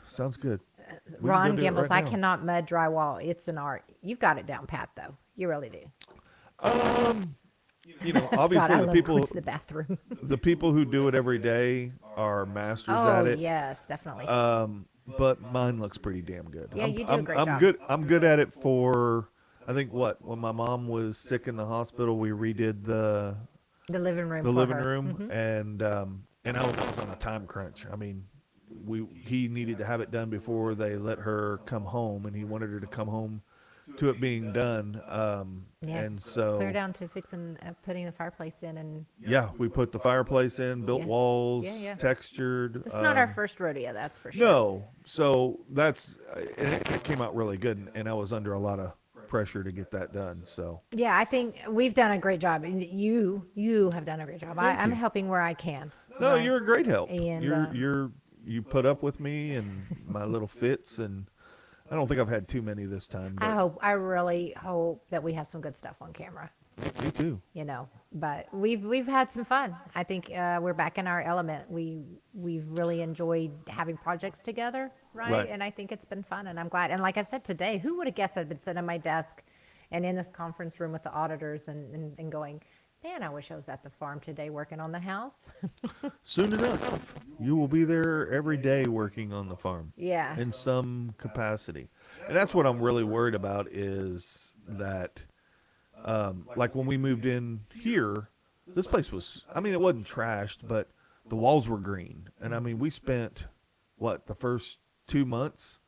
B: sounds good. We can
C: Ron
B: go do it
C: Gimbel's,
B: right
C: I
B: now.
C: cannot mud drywall. It's an art. You've got it down pat, though. You really do.
B: Obviously
C: Scott, I
B: the
C: love
B: people
C: going to the bathroom.
B: the people who do it every day are masters
C: Oh,
B: at it.
C: yes, definitely.
B: But mine looks pretty damn good.
C: Yeah, you do a great
B: I'm
C: job.
B: good. I'm good at it for. I think when my mom was sick in the hospital, we redid
C: The living room
B: the
C: for
B: living
C: her.
B: room, and I was on a time crunch. I mean, he needed to have it done before they let her come home, and he wanted her to come home to it being done.
C: Yeah.
B: And so
C: Clear down to fixing, putting the fireplace in, and
B: yeah, we put the fireplace in, built
C: Yeah.
B: walls,
C: Yeah.
B: textured.
C: it's not our first rodeo, that's for sure.
B: No, so that's and it came out really good, and I was under a lot of pressure to get that done. So
C: Yeah, I think we've done a great job, and you have done a great job. I'm
B: you.
C: helping where I can.
B: no,
C: right?
B: you're a great help.
C: And,
B: You put up with me and my little fits, and I don't think I've had too many this time. But
C: I really hope that we have some good stuff on camera.
B: me too.
C: But we've had some fun. I think we're back in our element. We've really enjoyed having projects together, right? And I think it's been fun, and I'm glad. And like I said today, who would have guessed I'd been sitting at my desk and in this conference room with the auditors and going, man, I wish I was at the farm today working on the house.
B: Soon enough, you will be there every day working on the farm.
C: Yeah.
B: In some capacity, and that's what I'm really worried about is that. Like when we moved in here, this place was, I mean, it wasn't trashed, but the walls were green. And I mean, we spent, the first 2 months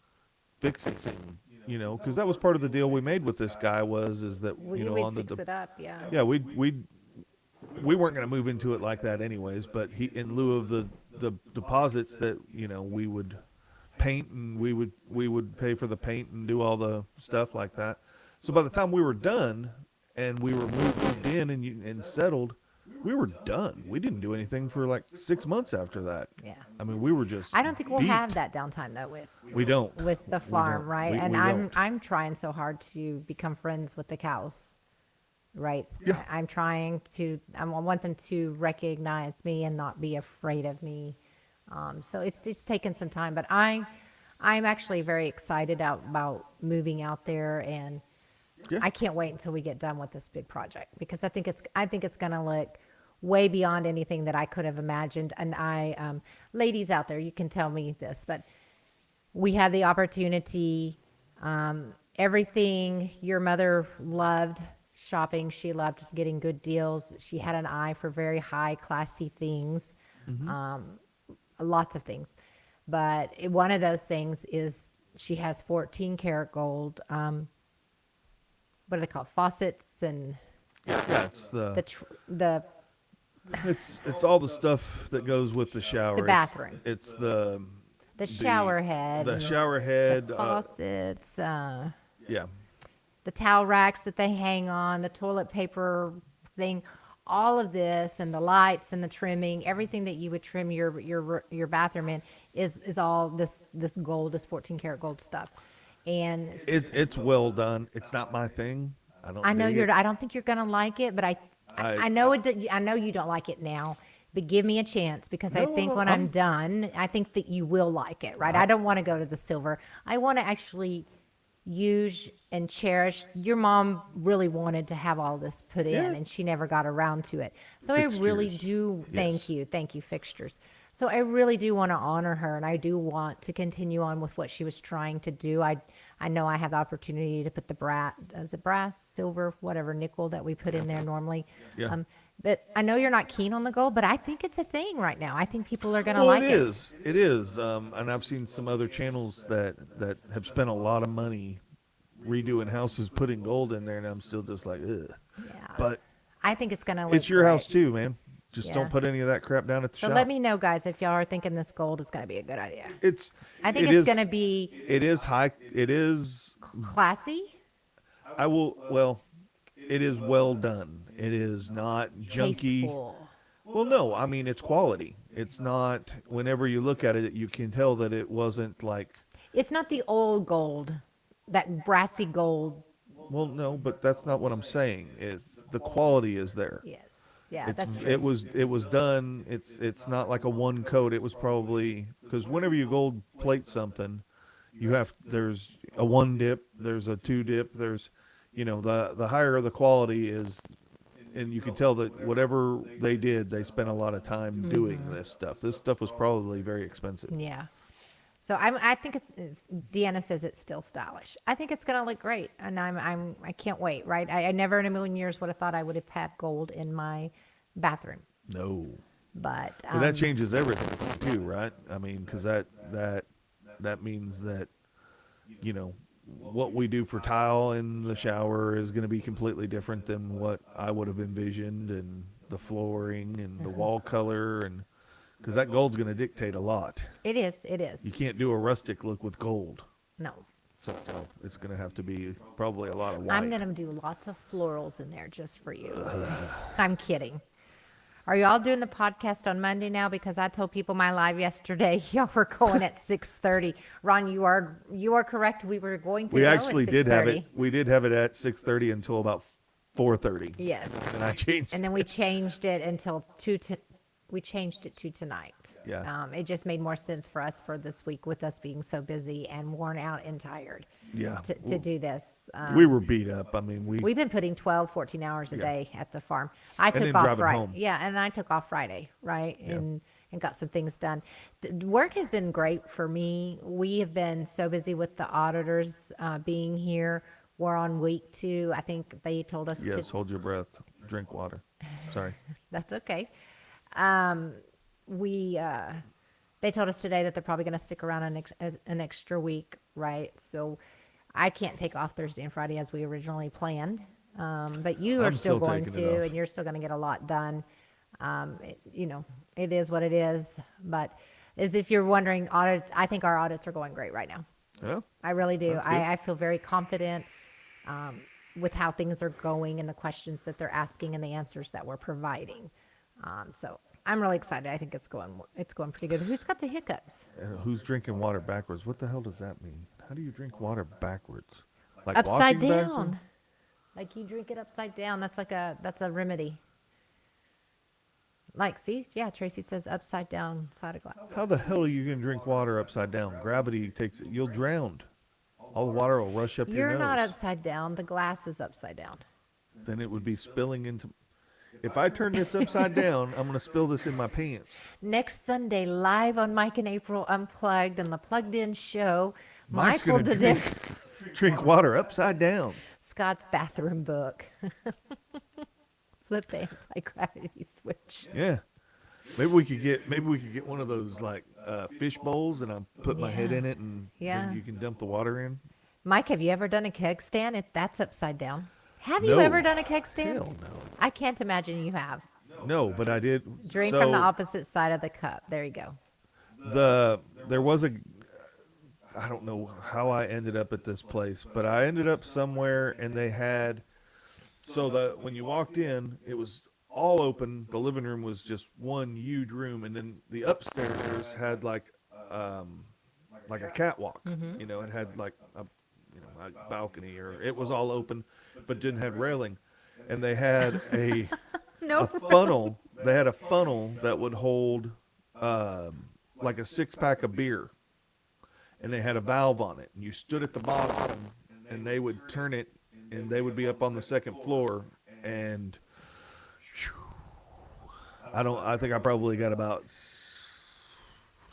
B: fixing, because that was part of the deal we made with this guy is that,
C: We'd
B: on
C: fix
B: the,
C: it up, yeah.
B: yeah, we weren't going to move into it like that anyways, but in lieu of the deposits that, we would paint and we would pay for the paint and do all the stuff like that. So by the time we were done, and we were moved in and settled, we were done. We didn't do anything for like 6 months after that.
C: Yeah.
B: I mean, we were just.
C: I don't think we'll
B: beat.
C: have that downtime though
B: We don't.
C: with the farm,
B: don't.
C: right?
B: We
C: And
B: don't.
C: I'm trying so hard to become friends with the cows, right?
B: Yeah.
C: I want them to recognize me and not be afraid of me. So it's taken some time, but I'm actually very excited about moving out there, and
B: Yeah.
C: I can't wait until we get done with this big project, because I think it's going to look way beyond anything that I could have imagined. And ladies out there, you can tell me this, but we had the opportunity, everything your mother loved shopping. She loved getting good deals. She had an eye for very high classy things, lots of things. But one of those things is she has 14 karat gold, what are they called? Faucets and
B: Yeah, it's
C: the
B: it's all the stuff that goes with the shower.
C: The bathroom.
B: It's the
C: shower head.
B: The
C: and
B: shower head.
C: The faucets.
B: Yeah.
C: The towel racks that they hang on, the toilet paper thing, all of this, and the lights and the trimming, everything that you would trim your bathroom in is all this gold, this 14 karat gold stuff. And
B: It's well done. It's not my thing.
C: I know
B: dig it.
C: I don't think you're gonna like it, but I know I know you don't like it now. But give me a chance, because I think when I'm done, I think that you will like it, right? I don't want to go to the silver. I want to actually use and cherish. Your mom really wanted to have all this put in, and she never got around to it. So I really
B: Fixtures.
C: do thank you, fixtures. So I really do want to honor her, and I do want to continue on with what she was trying to do. I know I have the opportunity to put the brass, silver, whatever, nickel that we put in there normally.
B: Yeah.
C: But I know you're not keen on the gold, but I think it's a thing right now. I think people are going to
B: Well,
C: like
B: it
C: it.
B: is. It is. And I've seen some other channels that have spent a lot of money redoing houses, putting gold in there, and I'm still just like, ugh.
C: Yeah.
B: But
C: I think it's going to look
B: it's your
C: great.
B: house too, man. Just
C: Yeah.
B: don't put any of that crap down at the
C: So
B: shop.
C: let me know, guys, if y'all are thinking this gold is going to be a good idea. I think
B: it
C: it's
B: is-
C: going to be
B: It is high. It is.
C: classy.
B: It is well done. It is not junky.
C: Tasteful.
B: Well, no, I mean it's quality. It's not. Whenever you look at it, you can tell that it wasn't like.
C: It's not the old gold, that brassy gold.
B: Well, no, but that's not what I'm saying. The quality is there.
C: Yes. Yeah, that's true.
B: It was done. It's not like a one coat. It was probably because whenever you gold plate something, there's a 1 dip, there's a 2 dip, there's, the higher the quality is, and you can tell that whatever they did, they spent a lot of time doing this stuff. This stuff was probably very expensive.
C: Yeah. So I think it's Deanna says it's still stylish. I think it's going to look great, and I can't wait. Right? I never in a million years would have thought I would have had gold in my bathroom.
B: No.
C: But
B: that changes everything too, right? I mean, because that means that, what we do for tile in the shower is going to be completely different than what I would have envisioned, and the flooring and the wall color, and because that gold's going to dictate a lot.
C: It is.
B: You can't do a rustic look with gold.
C: No.
B: So it's going to have to be probably a lot of white.
C: I'm going to do lots of florals in there just for you. I'm kidding. Are y'all doing the podcast on Monday now? Because I told people my live yesterday, y'all were going at 6:30. Ron, you are correct. We were going to.
B: We
C: go
B: actually
C: at
B: did have
C: 6:30.
B: it. We did have it at 6:30 until about 4:30.
C: Yes.
B: And I changed.
C: And then we changed it until 2 to. We changed it to tonight.
B: Yeah.
C: It just made more sense for us for this week with us being so busy and worn out and tired.
B: Yeah.
C: To do this.
B: We were beat up. I mean,
C: We've been putting 12, 14 hours a day at the farm. I
B: And
C: took
B: then
C: off
B: driving
C: Friday.
B: home.
C: Yeah, and I took off Friday, right?
B: Yeah.
C: And got some things done. Work has been great for me. We have been so busy with the auditors being here. We're on week 2. I think they told us
B: yes. Hold your breath. Drink water. Sorry.
C: That's okay. They told us today that they're probably going to stick around an extra week, right? So I can't take off Thursday and Friday as we originally planned. But you are
B: I'm
C: still
B: still
C: going
B: taking it
C: to,
B: off.
C: and you're still going to get a lot done. It is what it is. But as if you're wondering, audits, I think our audits are going great right now.
B: Yeah.
C: I really do.
B: That's good.
C: I feel very confident with how things are going and the questions that they're asking and the answers that we're providing. So I'm really excited. I think it's going pretty good. Who's got the hiccups?
B: Who's drinking water backwards? What the hell does that mean? How do you drink water backwards? Like
C: Upside
B: walking
C: down.
B: backwards?
C: Like you drink it upside down. That's a remedy. Like, see? Yeah, Tracy says upside down side of glass.
B: How the hell are you going to drink water upside down? Gravity takes it. You'll drown. All the water will rush up your
C: You're
B: nose.
C: not upside down. The glass is upside down.
B: Then it would be spilling into. If I turn this upside down, I'm going to spill this in my pants.
C: Next Sunday, live on Mike and April Unplugged and the Plugged In show,
B: Mike's
C: Michael
B: gonna
C: did
B: drink water upside down.
C: Scott's bathroom book. Flip the anti-gravity switch.
B: Yeah. Maybe we could get one of those like fish bowls, and I put my head
C: Yeah.
B: in it, and
C: Yeah.
B: then you can dump the water in.
C: Mike, have you ever done a keg stand? That's upside down. Have you
B: No.
C: ever done a keg stand?
B: Hell no.
C: I can't imagine you have.
B: No, but I did.
C: Drink
B: so
C: from the opposite side of the cup. There you go.
B: There was I don't know how I ended up at this place, but I ended up somewhere, and they had, when you walked in, it was all open. The living room was just one huge room, and then the upstairs had like a catwalk. It had like a balcony, or it was all open, but didn't have railing, and they had a funnel. They had a funnel that would hold like a 6-pack of beer, and they had a valve on it, and you stood at the bottom, and they would turn it, and they would be up on the second floor, and I think I probably got about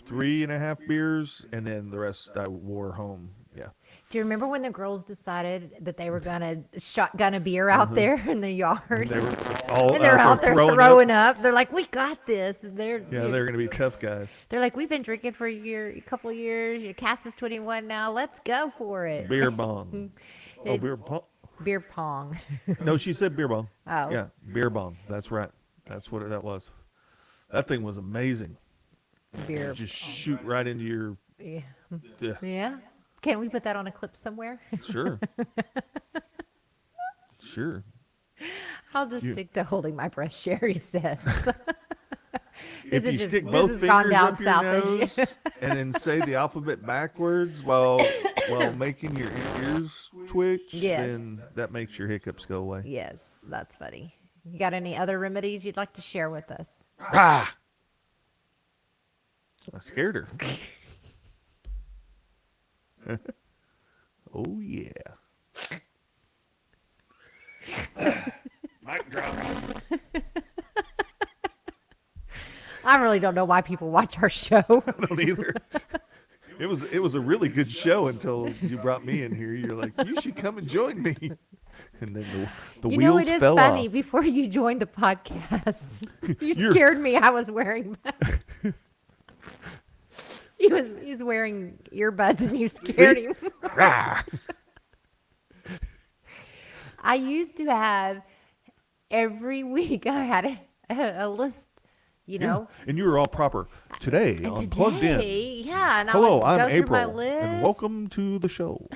B: 3.5 beers, and then the rest I wore home. Yeah.
C: Do you remember when the girls decided that they were going to shotgun a beer out there in the yard?
B: They were all
C: And they're out there throwing up. They're like, we got this. And
B: they're going to be tough guys.
C: They're like, we've been drinking for a couple of years. Your cast is 21 now. Let's go for it.
B: Beer bong. Beer pong.
C: Beer pong.
B: No, she said beer bong.
C: Oh.
B: Yeah, beer bong. That's right. That's what that was. That thing was amazing.
C: Beer.
B: Just shoot right into your.
C: Yeah.
B: Yeah.
C: Yeah. Can we put that on a clip somewhere?
B: Sure. Sure.
C: I'll just stick to holding my breath, Sherry says.
B: If you stick
C: this
B: both
C: has gone
B: fingers
C: down
B: up your
C: south as you-
B: nose and then say the alphabet backwards while making your ears twitch,
C: Yes.
B: then that makes your hiccups go away.
C: Yes, that's funny. You got any other remedies you'd like to share with us?
B: Ah! I scared her. Oh yeah. Mic drop.
C: I really don't know why people watch our show.
B: I don't either. It was a really good show until you brought me in here. You're like, you should come and join me. And then the
C: You know,
B: wheels
C: it is
B: fell
C: funny.
B: off.
C: Before you joined the podcast, you
B: You're-
C: scared me. I was wearing. He's wearing earbuds, and you scared him.
B: Rah!
C: I used to have every week. I had a list. You know.
B: And you were all proper. Today on Plugged In.
C: Yeah, and
B: Hello,
C: I would
B: I'm
C: go through my
B: April,
C: list.
B: and welcome to the show.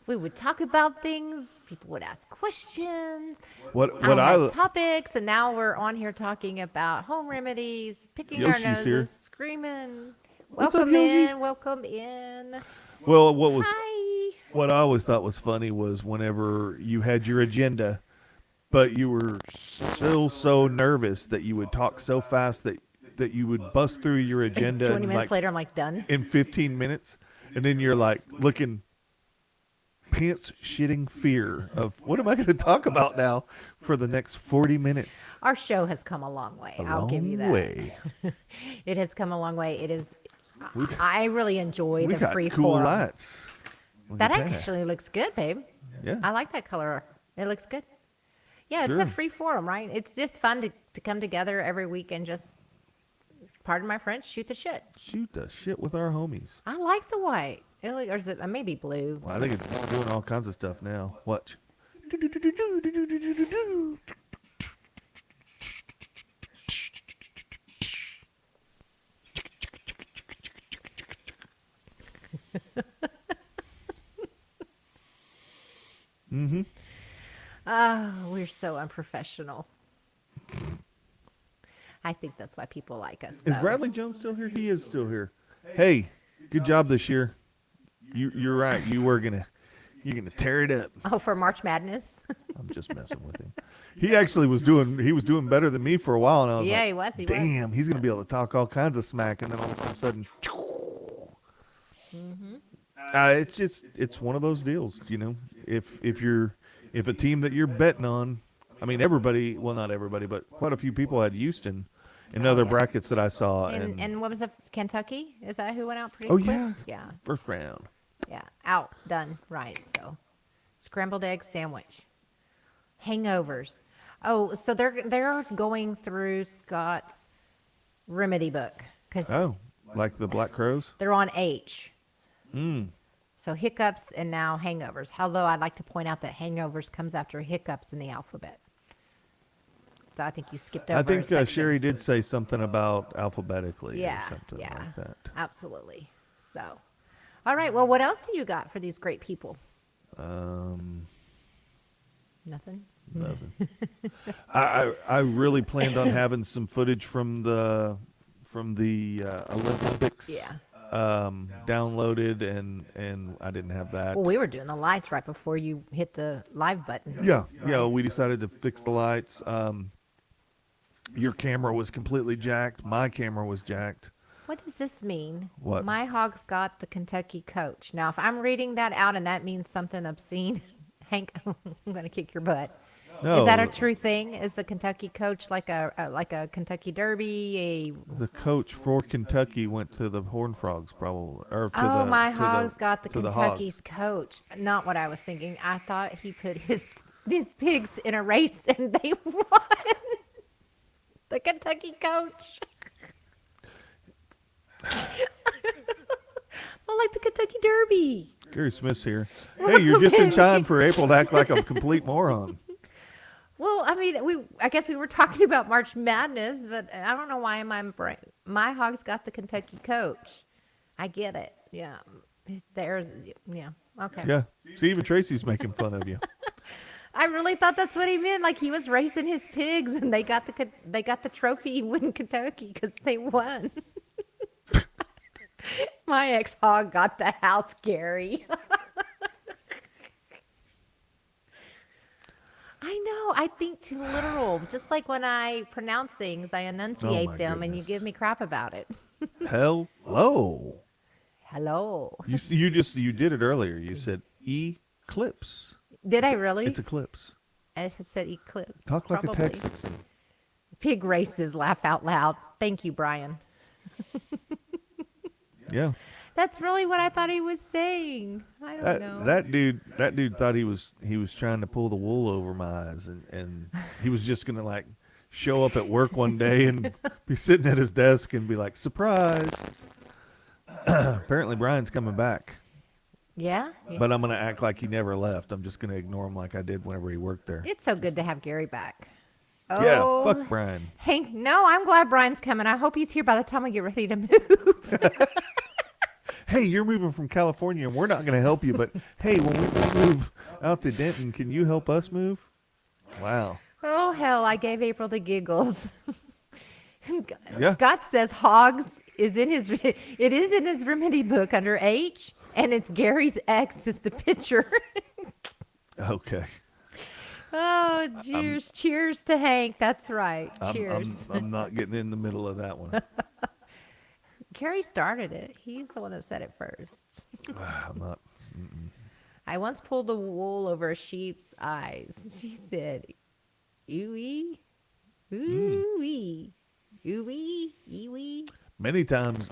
C: We would talk about things. People would ask questions.
B: What
C: I
B: I
C: had topics, and now we're on here talking about home remedies, picking our
B: Yoshi's
C: noses,
B: here.
C: screaming.
B: What's up,
C: Welcome
B: Yoshi?
C: in, welcome in.
B: well, what was
C: Hi.
B: what I always thought was funny was whenever you had your agenda, but you were so nervous that you would talk so fast that you would bust through your agenda
C: 20
B: in
C: minutes
B: like
C: later, I'm like, done.
B: in 15 minutes, and then you're like looking pants shitting fear of what am I going to talk about now for the next 40 minutes.
C: Our show has come a long way. I'll give you that.
B: Way.
C: It has come a long way. It is.
B: We
C: I really enjoy
B: we
C: the
B: got
C: free
B: cool
C: form.
B: lights. Look
C: That
B: at
C: actually looks good, babe.
B: Yeah.
C: I like that color. It looks good. Yeah, it's
B: Sure.
C: a free forum, right? It's just fun to come together every week and just, pardon my French, shoot the shit.
B: Shoot the shit with our homies.
C: I like the white. Or is it maybe blue?
B: Well, I think it's doing all kinds of stuff now. Watch. Mm-hmm.
C: We're so unprofessional. I think that's why people like us.
B: Is
C: though.
B: Bradley Jones still here? He is still here. Hey, good job this year. You're right. You're gonna tear it up.
C: Oh, for March Madness?
B: I'm just messing with him. He actually was doing better than me for a while, and I was
C: Yeah,
B: like,
C: he was, he was.
B: damn, he's gonna be able to talk all kinds of smack, and then all of a sudden, it's one of those deals, you know. If a team that you're betting on, I mean, everybody, well, not everybody, but quite a few people had Houston in other brackets that I saw,
C: And what was it? Kentucky? Is that who went out pretty
B: oh
C: quick?
B: yeah,
C: Yeah.
B: first round.
C: Yeah. Out. Done. Right. So, scrambled egg sandwich. Hangovers. Oh, so they're going through Scott's remedy book because
B: Oh, like the Black Crows.
C: they're on H.
B: Mm.
C: So hiccups and now hangovers. Although I'd like to point out that hangovers comes after hiccups in the alphabet. So I think you skipped over.
B: I
C: a
B: think
C: section.
B: Sherry did say something about alphabetically
C: Yeah.
B: or something
C: Yeah.
B: like that.
C: Absolutely. So, all right. Well, what else do you got for these great people? Nothing.
B: Nothing. I really planned on having some footage from the Olympics.
C: Yeah.
B: Downloaded and I didn't have that.
C: Well, we were doing the lights right before you hit the live button.
B: Yeah. We decided to fix the lights. Your camera was completely jacked. My camera was jacked.
C: What does this mean?
B: What?
C: My hog's got the Kentucky coach. Now, if I'm reading that out and that means something obscene, Hank, I'm going to kick your butt.
B: No,
C: Is that a true thing? Is the Kentucky coach like a Kentucky Derby?
B: The coach for Kentucky went to the Horned Frogs, probably. Or to
C: Oh,
B: the,
C: my
B: to
C: hog's got the
B: to the
C: Kentucky's coach. Not what I was thinking. I thought he put his pigs in a race and they won. The Kentucky coach. Well, like the Kentucky Derby.
B: Gary Smith's here. Hey, you're just in time for April to act like a complete moron.
C: Well, I mean, I guess we were talking about March Madness, but I don't know why my hog's got the Kentucky coach. I get it. Yeah. Yeah. Okay.
B: Yeah. See, even Tracy's making fun of you.
C: I really thought that's what he meant. Like he was racing his pigs and they got the trophy in Kentucky because they won. My ex-hog got the house, Gary. I know. I think too literal. Just like when I pronounce things, I enunciate them, and you
B: goodness.
C: give me crap about it.
B: Hello.
C: Hello.
B: You did it earlier. You said eclipse.
C: Did I really?
B: It's eclipse.
C: I said eclipse.
B: Talk like
C: Probably.
B: a Texan.
C: Pig races, laugh out loud. Thank you, Brian.
B: Yeah.
C: That's really what I thought he was saying. I don't know.
B: That dude thought he was trying to pull the wool over my eyes, and he was just gonna like show up at work one day and be sitting at his desk and be like, surprise. Apparently Brian's coming back.
C: Yeah?
B: But I'm gonna act like he never left. I'm just gonna ignore him like I did whenever he worked there.
C: It's so good to have Gary back. Oh,
B: Yeah, fuck Brian.
C: Hank, no, I'm glad Brian's coming. I hope he's here by the time I get ready to move.
B: Hey, you're moving from California, and we're not going to help you, but hey, when we move out to Denton, can you help us move? Wow.
C: Oh, hell, I gave April the giggles.
B: Yeah.
C: Scott says hogs is in his, it is in his remedy book under H, and it's Gary's ex is the picture.
B: Okay.
C: Oh, cheers. Cheers to Hank. That's right. Cheers.
B: I'm not getting in the middle of that one.
C: Gary started it. He's the one that said it first.
B: I'm not.
C: I once pulled the wool over a sheep's eyes. She said, ooey, ooey, ooey, ooey.
B: Many times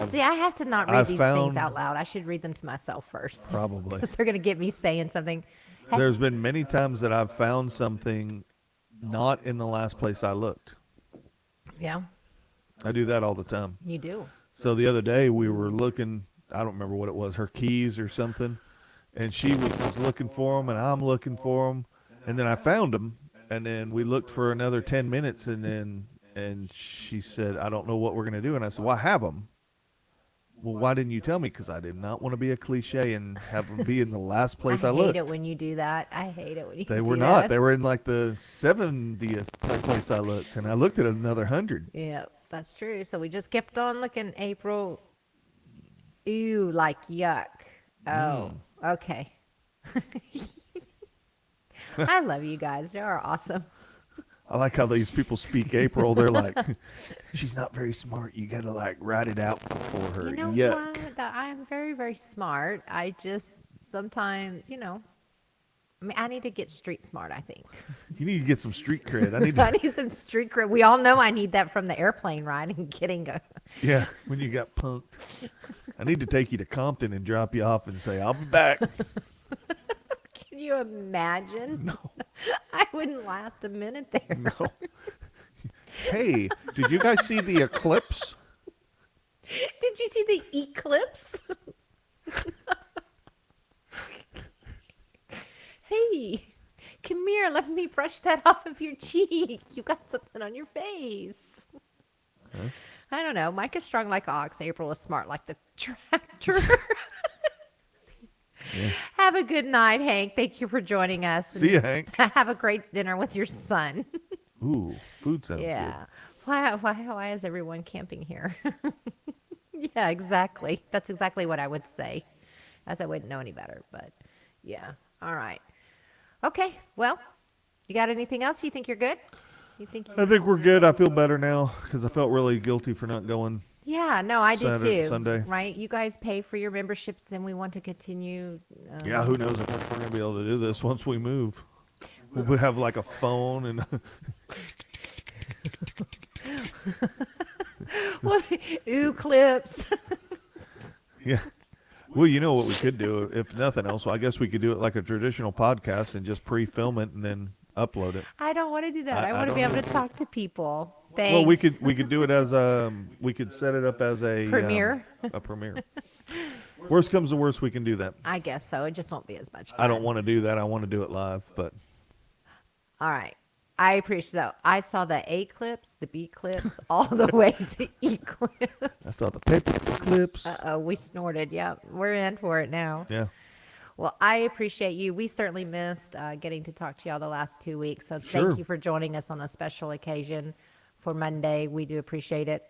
C: See, I have to not read these things
B: found-
C: out loud. I should read them to myself first.
B: probably.
C: Because they're going to get me saying something.
B: There's been many times that I've found something not in the last place I looked.
C: Yeah,
B: I do that all the time.
C: you do.
B: So the other day we were looking, I don't remember what it was, her keys or something, and she was looking for them, and I'm looking for them, and then I found them, and then we looked for another 10 minutes, and she said, I don't know what we're going to do, and I said, well, I have them. Well, why didn't you tell me? Because I did not want to be a cliche and have them be in the last place I
C: I
B: looked.
C: hate it when you do that. I hate it when you
B: They
C: do
B: were
C: that.
B: not. They were in like the 70th place I looked, and I looked at another 100.
C: Yeah, that's true. So we just kept on looking. April, ew, like yuck. Oh, okay. I love you guys. You are awesome.
B: I like how these people speak April. They're like, she's not very smart. You got to like write it out for her.
C: You know
B: Yuck.
C: what? I'm very, very smart. I just sometimes, I mean, I need to get street smart, I think.
B: You need to get some street cred. I need
C: I
B: to,
C: need some street cred. We all know I need that from the airplane ride and getting a.
B: yeah, when you got punked. I need to take you to Compton and drop you off and say, I'll be back.
C: Can you imagine?
B: No.
C: I wouldn't last a minute there.
B: No. Hey, did you guys see the eclipse?
C: Did you see the eclipse? Hey, come here. Let me brush that off of your cheek. You got something on your face.
B: Huh?
C: I don't know. Mike is strong like ox. April is smart like the tractor.
B: Yeah.
C: Have a good night, Hank. Thank you for joining us.
B: See ya, Hank.
C: Have a great dinner with your son.
B: Ooh, food sounds
C: Yeah. Why is everyone camping here? Yeah, exactly. That's exactly what I would say, as I wouldn't know any better. But yeah. All right. Okay. Well, you got anything else? You think you're good? You think?
B: good. I think we're good. I feel better now because I felt really guilty for not going.
C: Yeah. No, I do
B: Saturday,
C: too.
B: Sunday.
C: Right. You guys pay for your memberships, and we want to continue.
B: Yeah, who knows if we're going to be able to do this once we move. We'll have like a phone and
C: Well, ooh, clips.
B: yeah. Well, you know what we could do if nothing else. Well, I guess we could do it like a traditional podcast and just pre-film it and then upload it.
C: I don't want to do that. I want to
B: don't
C: be able
B: know.
C: to talk to people. Thanks.
B: Well, we could do it as we could set it up as a
C: Premiere?
B: A premiere. Worst comes to worst, we can do that.
C: I guess so. It just won't be as much fun.
B: I don't want to do that. I want to do it live, but
C: All right. I appreciate that. I saw the A clips, the B clips, all the way to E clips.
B: I saw the paper clips.
C: Uh-oh, we snorted. Yeah, we're in for it now.
B: Yeah.
C: Well, I appreciate you. We certainly missed getting to talk to y'all the last 2 weeks. So
B: Sure.
C: thank you for joining us on a special occasion for Monday. We do appreciate it.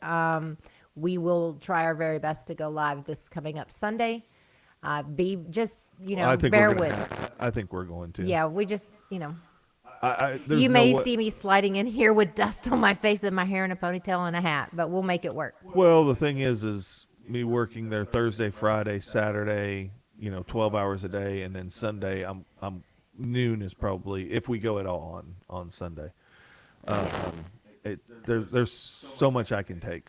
C: We will try our very best to go live this coming up Sunday.
B: I
C: Bear
B: think
C: with.
B: I think we're going to.
C: Yeah, we just,
B: There's
C: you
B: no
C: may
B: way-
C: see me sliding in here with dust on my face and my hair in a ponytail and a hat, but we'll make it work.
B: Well, the thing is, me working there Thursday, Friday, Saturday, 12 hours a day, and then Sunday I'm noon is probably, if we go at all on Sunday. There's so much I can take.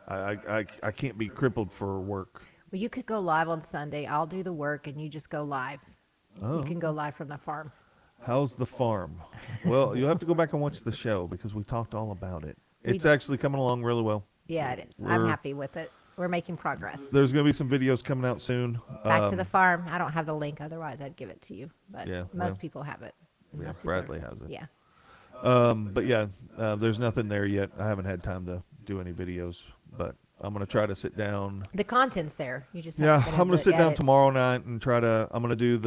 B: I can't be crippled for work.
C: Well, you could go live on Sunday. I'll do the work, and you just go live.
B: Oh.
C: You can go live from the farm.
B: How's the farm? Well, you'll have to go back and watch the show because we talked all about it. It's actually coming along really well.
C: Yeah, it is. I'm happy with it. We're making progress.
B: There's going to be some videos coming out soon.
C: Back to the farm. I don't have the link. Otherwise, I'd give it to you. But
B: Yeah,
C: most people have it.
B: Yeah,
C: Most people
B: Bradley has it.
C: Yeah.
B: But yeah, there's nothing there yet. I haven't had time to do any videos, but I'm going to try to sit down.
C: The content's there. You just
B: Yeah,
C: haven't been
B: I'm going
C: able
B: to sit down
C: edit.
B: tomorrow night and I'm going to do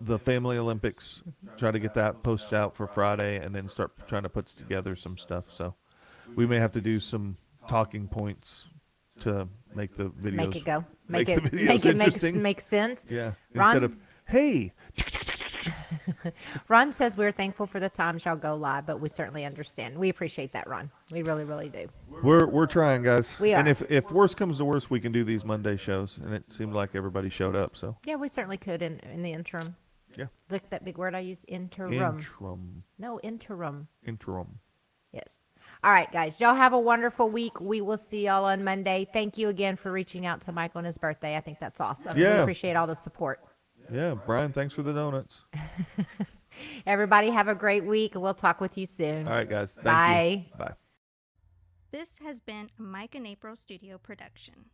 B: the Family Olympics, try to get that posted out for Friday, and then start trying to put together some stuff. So we may have to do some talking points to make the videos.
C: Make it go.
B: Make
C: Make
B: the
C: it
B: videos interesting.
C: make sense.
B: Yeah,
C: Ron?
B: instead of, hey.
C: Ron says we're thankful for the times y'all go live, but we certainly understand. We appreciate that, Ron. We really, really do.
B: We're trying, guys.
C: We are.
B: And if worse comes to worse, we can do these Monday shows. And it seemed like everybody showed up. So
C: Yeah, we certainly could in the interim.
B: yeah,
C: Look, that big word I use, interim. No, interim.
B: Interim.
C: Yes. All right, guys. Y'all have a wonderful week. We will see y'all on Monday. Thank you again for reaching out to Mike on his birthday. I think that's awesome. We
B: Yeah.
C: appreciate all the support.
B: Yeah, Brian, thanks for the donuts.
C: Everybody have a great week, and we'll talk with you soon.
B: All right, guys. Thank
C: Bye.
B: you. Bye.
A: This has been a Mike and April studio production.